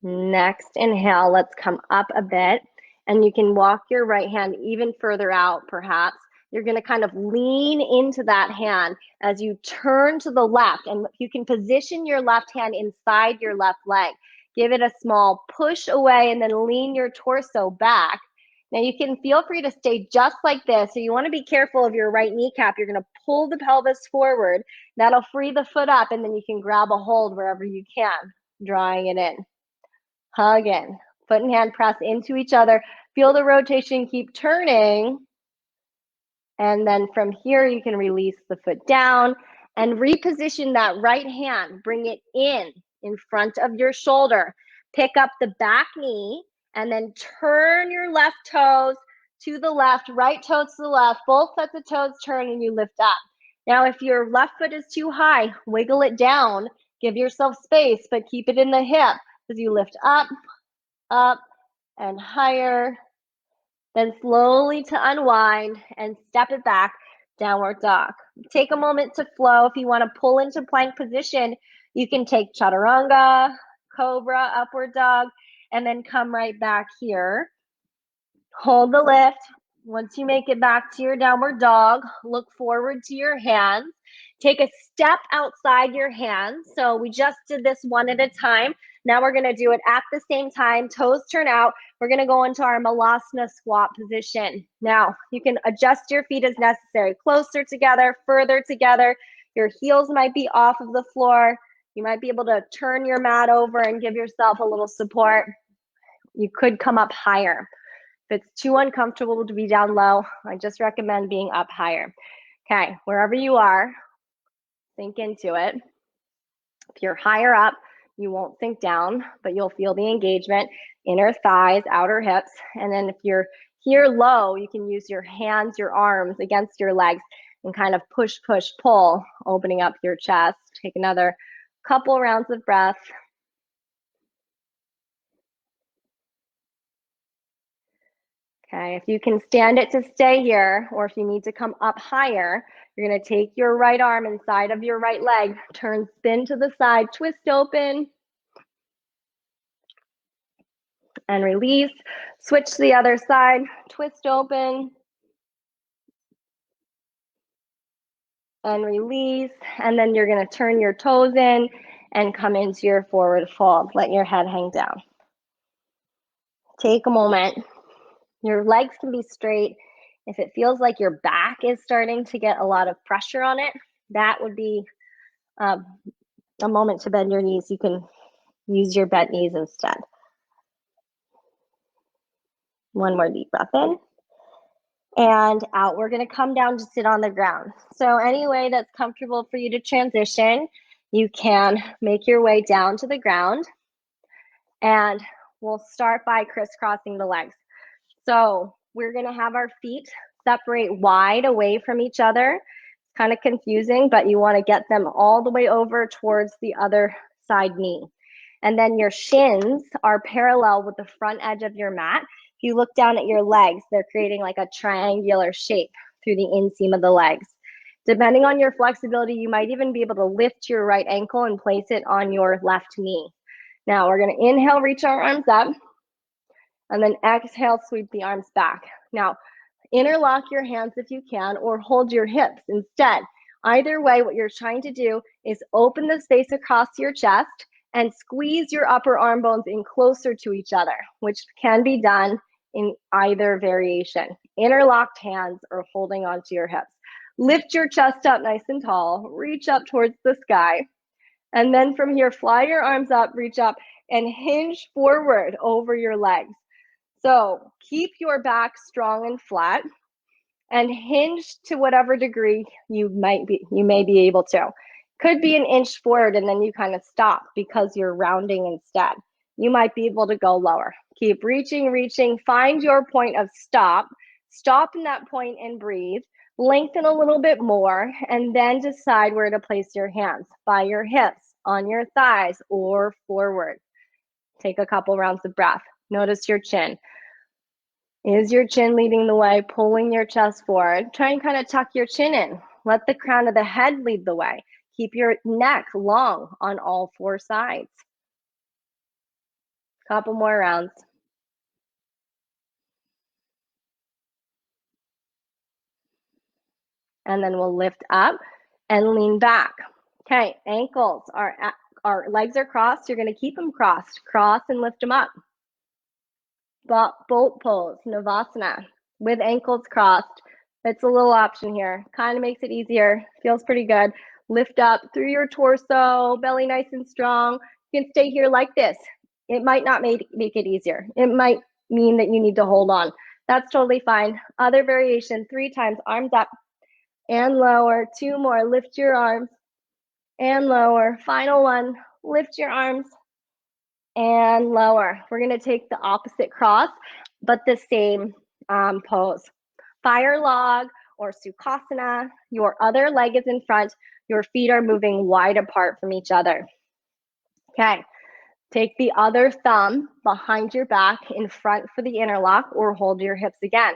Next inhale, let's come up a bit, and you can walk your right hand even further out perhaps. You're going to kind of lean into that hand as you turn to the left, and you can position your left hand inside your left leg. Give it a small push away and then lean your torso back. Now you can feel free to stay just like this. So you want to be careful of your right kneecap. You're going to pull the pelvis forward. That'll free the foot up, and then you can grab a hold wherever you can, drawing it in. Hug in. Foot and hand press into each other. Feel the rotation, keep turning. And then from here, you can release the foot down and reposition that right hand. Bring it in front of your shoulder. Pick up the back knee and then turn your left toes to the left, right toes to the left. Both sets of toes turn and you lift up. Now, if your left foot is too high, wiggle it down. Give yourself space, but keep it in the hip as you lift up, up, and higher. Then slowly to unwind and step it back, downward dog. Take a moment to flow. If you want to pull into plank position, you can take chaturanga, cobra, upward dog, and then come right back here. Hold the lift. Once you make it back to your downward dog, look forward to your hands. Take a step outside your hands. So we just did this one at a time. Now we're going to do it at the same time. Toes turn out. We're going to go into our malasana squat position. Now, you can adjust your feet as necessary. Closer together, further together. Your heels might be off of the floor. You might be able to turn your mat over and give yourself a little support. You could come up higher. If it's too uncomfortable to be down low, I just recommend being up higher. Okay, wherever you are, sink into it. If you're higher up, you won't sink down, but you'll feel the engagement, inner thighs, outer hips. And then if you're here low, you can use your hands, your arms against your legs and kind of push, push, pull, opening up your chest. Take another couple rounds of breath. Okay, if you can stand it to stay here, or if you need to come up higher, you're going to take your right arm inside of your right leg, turn, spin to the side, twist open, and release. Switch to the other side, twist open, and release. And then you're going to turn your toes in and come into your forward fold. Let your head hang down. Take a moment. Your legs can be straight. If it feels like your back is starting to get a lot of pressure on it, that would be a moment to bend your knees. You can use your bent knees instead. One more deep breath in and out. We're going to come down to sit on the ground. So any way that's comfortable for you to transition, you can make your way down to the ground, and we'll start by crisscrossing the legs. So we're going to have our feet separate wide away from each other. It's kind of confusing, but you want to get them all the way over towards the other side knee. And then your shins are parallel with the front edge of your mat. If you look down at your legs, they're creating like a triangular shape through the inseam of the legs. Depending on your flexibility, you might even be able to lift your right ankle and place it on your left knee. Now we're going to inhale, reach our arms up, and then exhale, sweep the arms back. Now, interlock your hands if you can, or hold your hips instead. Either way, what you're trying to do is open the space across your chest and squeeze your upper arm bones in closer to each other, which can be done in either variation. Interlocked hands or holding onto your hips. Lift your chest up nice and tall, reach up towards the sky. And then from here, fly your arms up, reach up, and hinge forward over your legs. So keep your back strong and flat and hinge to whatever degree you may be able to. Could be an inch forward and then you kind of stop because you're rounding instead. You might be able to go lower. Keep reaching, reaching, find your point of stop. Stop in that point and breathe. Lengthen a little bit more and then decide where to place your hands, by your hips, on your thighs, or forward. Take a couple rounds of breath. Notice your chin. Is your chin leading the way, pulling your chest forward? Try and kind of tuck your chin in. Let the crown of the head lead the way. Keep your neck long on all four sides. Couple more rounds. And then we'll lift up and lean back. Okay, ankles, our legs are crossed. You're going to keep them crossed. Cross and lift them up. Boat pose, Navasana, with ankles crossed. It's a little option here. Kind of makes it easier. Feels pretty good. Lift up through your torso, belly nice and strong. You can stay here like this. It might not make it easier. It might mean that you need to hold on. That's totally fine. Other variation, 3 times, arms up and lower. 2 more, lift your arms and lower. Final one, lift your arms and lower. We're going to take the opposite cross, but the same pose. Fire log or Sukhasana. Your other leg is in front. Your feet are moving wide apart from each other. Okay. Take the other thumb behind your back in front for the interlock, or hold your hips again.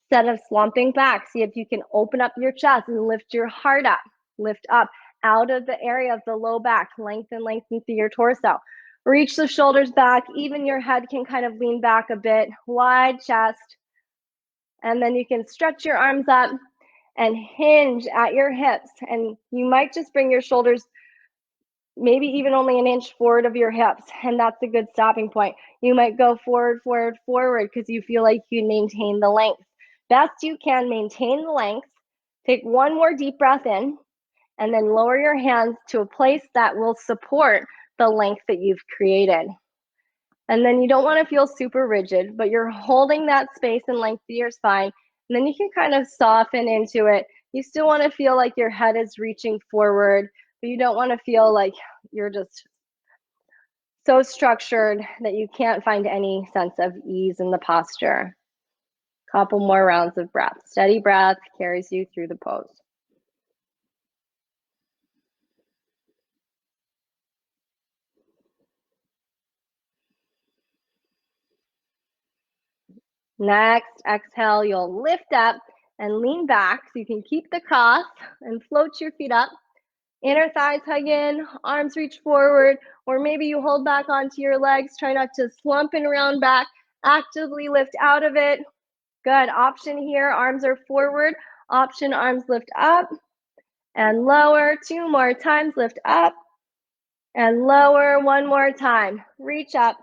Instead of slumping back, see if you can open up your chest and lift your heart up. Lift up out of the area of the low back. Lengthen through your torso. Reach the shoulders back. Even your head can kind of lean back a bit. Wide chest. And then you can stretch your arms up and hinge at your hips. And you might just bring your shoulders maybe even only an inch forward of your hips, and that's a good stopping point. You might go forward because you feel like you maintain the length. Best you can, maintain the length. Take one more deep breath in, and then lower your hands to a place that will support the length that you've created. And then you don't want to feel super rigid, but you're holding that space and length of your spine, and then you can kind of soften into it. You still want to feel like your head is reaching forward, but you don't want to feel like you're just so structured that you can't find any sense of ease in the posture. Couple more rounds of breath. Steady breath carries you through the pose. Next, exhale, you'll lift up and lean back so you can keep the cross and float your feet up. Inner thighs hug in, arms reach forward, or maybe you hold back onto your legs. Try not to slump and round back. Actively lift out of it. Good. Option here, arms are forward. Option, arms lift up and lower. 2 more times, lift up and lower. 1 more time. Reach up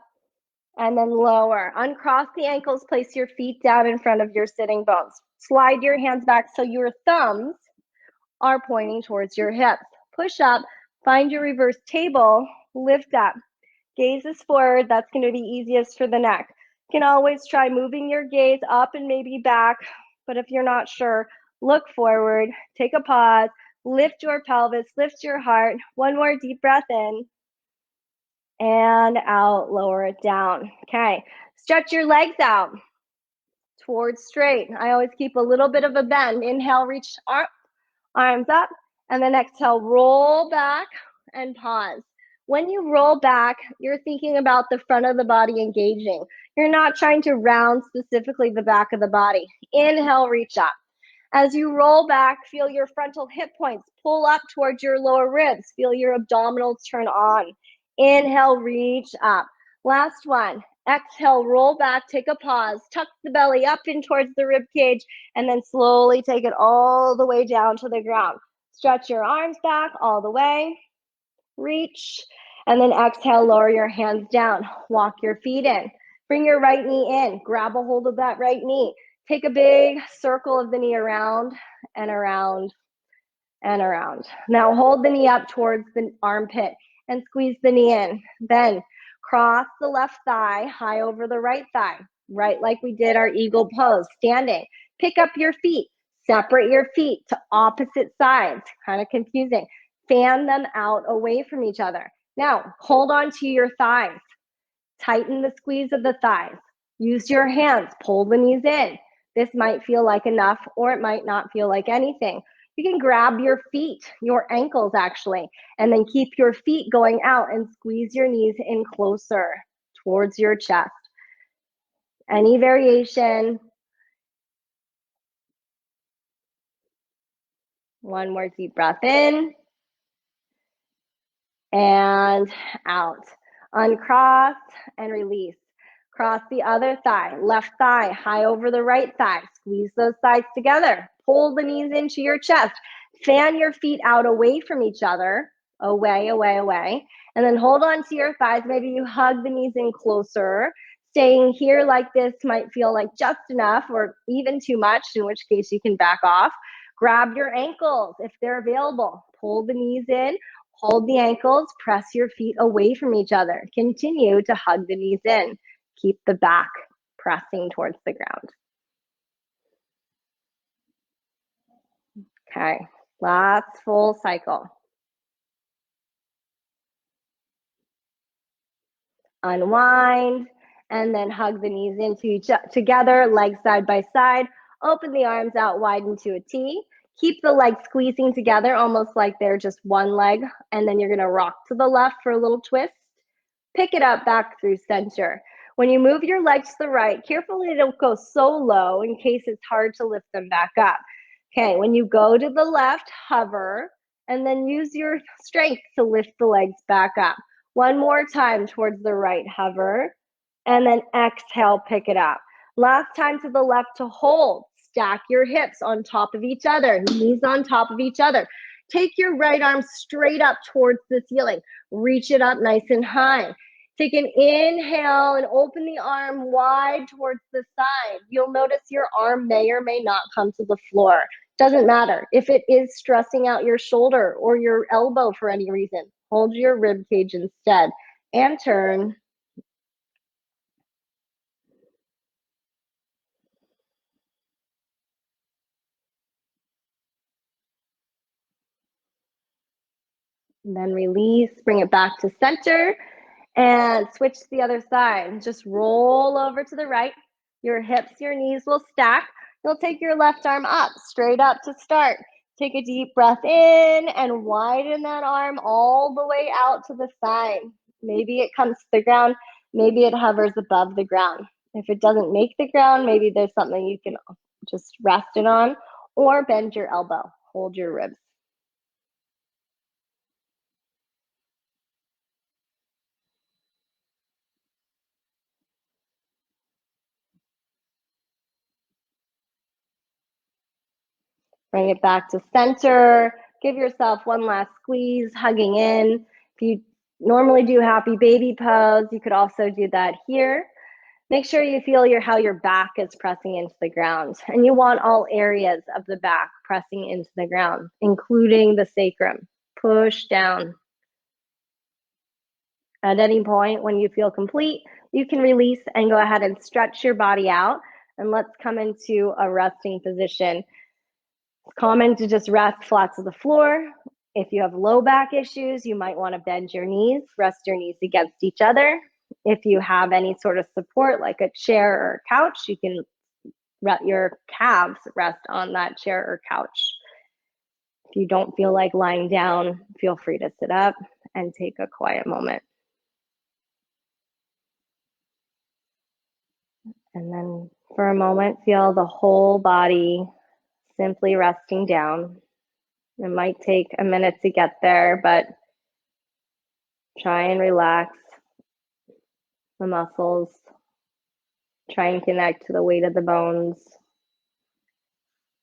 and then lower. Uncross the ankles, place your feet down in front of your sitting bones. Slide your hands back so your thumbs are pointing towards your hips. Push up, find your reverse table, lift up. Gaze is forward, that's going to be easiest for the neck. You can always try moving your gaze up and maybe back, but if you're not sure, look forward, take a pause, lift your pelvis, lift your heart. 1 more deep breath in and out, lower it down. Okay, stretch your legs out towards straight. I always keep a little bit of a bend. Inhale, reach arms up, and then exhale, roll back and pause. When you roll back, you're thinking about the front of the body engaging. You're not trying to round specifically the back of the body. Inhale, reach up. As you roll back, feel your frontal hip points pull up towards your lower ribs. Feel your abdominals turn on. Inhale, reach up. Last one. Exhale, roll back, take a pause, tuck the belly up in towards the rib cage, and then slowly take it all the way down to the ground. Stretch your arms back all the way, reach, and then exhale, lower your hands down. Walk your feet in. Bring your right knee in. Grab a hold of that right knee. Take a big circle of the knee around and around and around. Now hold the knee up towards the armpit and squeeze the knee in. Then cross the left thigh high over the right thigh, right like we did our eagle pose, standing. Pick up your feet, separate your feet to opposite sides, kind of confusing. Fan them out away from each other. Now, hold on to your thighs. Tighten the squeeze of the thighs. Use your hands, pull the knees in. This might feel like enough, or it might not feel like anything. You can grab your feet, your ankles actually, and then keep your feet going out and squeeze your knees in closer towards your chest. Any variation. 1 more deep breath in and out. Uncross and release. Cross the other thigh, left thigh high over the right thigh. Squeeze those thighs together. Pull the knees into your chest. Fan your feet out away from each other. Away, away, away. And then hold on to your thighs. Maybe you hug the knees in closer. Staying here like this might feel like just enough or even too much, in which case you can back off. Grab your ankles if they're available. Pull the knees in. Hold the ankles. Press your feet away from each other. Continue to hug the knees in. Keep the back pressing towards the ground. Okay, last full cycle. Unwind, and then hug the knees into together, legs side by side. Open the arms out wide into a T. Keep the legs squeezing together, almost like they're just one leg, and then you're gonna rock to the left for a little twist. Pick it up back through center. When you move your legs to the right, carefully don't go so low in case it's hard to lift them back up. Okay, when you go to the left, hover, and then use your strength to lift the legs back up. One more time towards the right, hover, and then exhale, pick it up. Last time to the left to hold. Stack your hips on top of each other, knees on top of each other. Take your right arm straight up towards the ceiling. Reach it up nice and high. Take an inhale and open the arm wide towards the side. You'll notice your arm may or may not come to the floor. Doesn't matter. If it is stressing out your shoulder or your elbow for any reason, hold your rib cage instead and turn. And then release, bring it back to center and switch to the other side. Just roll over to the right. Your hips, your knees will stack. You'll take your left arm up, straight up to start. Take a deep breath in and widen that arm all the way out to the side. Maybe it comes to the ground, maybe it hovers above the ground. If it doesn't make the ground, maybe there's something you can just rest it on, or bend your elbow, hold your ribs. Bring it back to center. Give yourself one last squeeze, hugging in. If you normally do happy baby pose, you could also do that here. Make sure you feel how your back is pressing into the ground. And you want all areas of the back pressing into the ground, including the sacrum. Push down. At any point when you feel complete, you can release and go ahead and stretch your body out. And let's come into a resting position. It's common to just rest flat to the floor. If you have low back issues, you might want to bend your knees, rest your knees against each other. If you have any sort of support like a chair or a couch, you can let your calves rest on that chair or couch. If you don't feel like lying down, feel free to sit up and take a quiet moment. And then for a moment, feel the whole body simply resting down. It might take a minute to get there, but try and relax the muscles. Try and connect to the weight of the bones.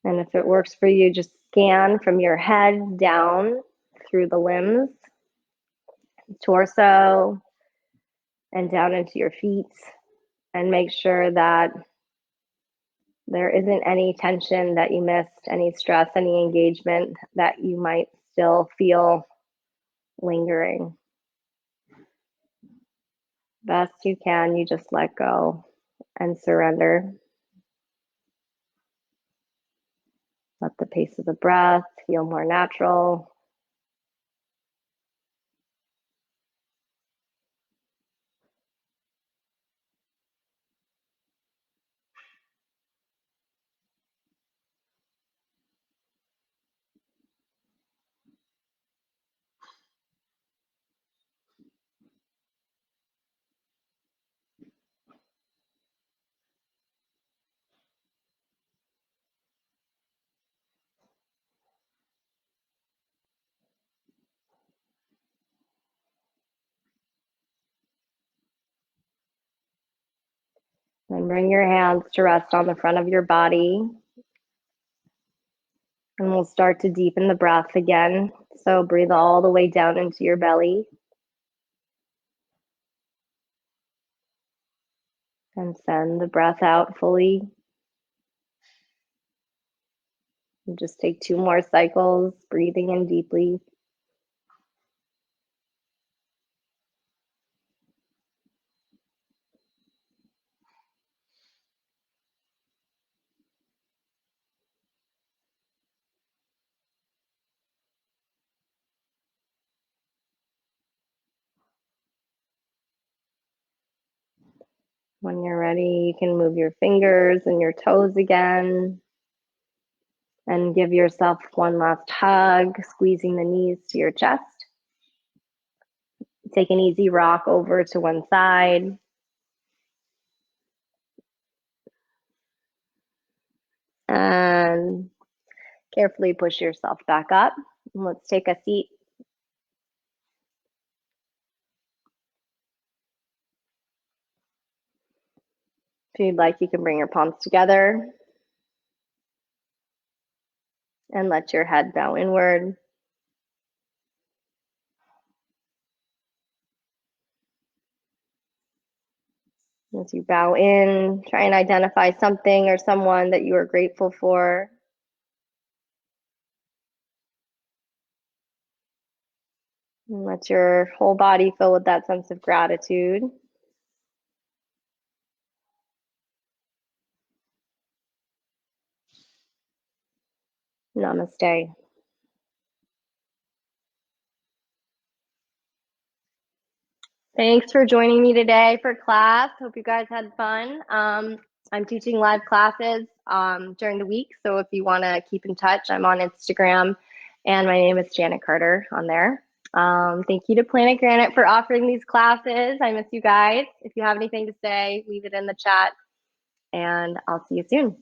And if it works for you, just scan from your head down through the limbs, torso, and down into your feet. And make sure that there isn't any tension that you missed, any stress, any engagement that you might still feel lingering. Best you can, you just let go and surrender. Let the pace of the breath feel more natural. And bring your hands to rest on the front of your body. And we'll start to deepen the breath again. So breathe all the way down into your belly. And send the breath out fully. And just take 2 more cycles, breathing in deeply. When you're ready, you can move your fingers and your toes again. And give yourself one last hug, squeezing the knees to your chest. Take an easy rock over to one side. And carefully push yourself back up. And let's take a seat. If you'd like, you can bring your palms together and let your head bow inward. As you bow in, try and identify something or someone that you are grateful for. And let your whole body fill with that sense of gratitude. Namaste. Thanks for joining me today for class. Hope you guys had fun. I'm teaching live classes during the week, so if you want to keep in touch, I'm on Instagram, and my name is Janet Carter on there. Thank you to Planet Granite for offering these classes. I miss you guys. If you have anything to say, leave it in the chat, and I'll see you soon.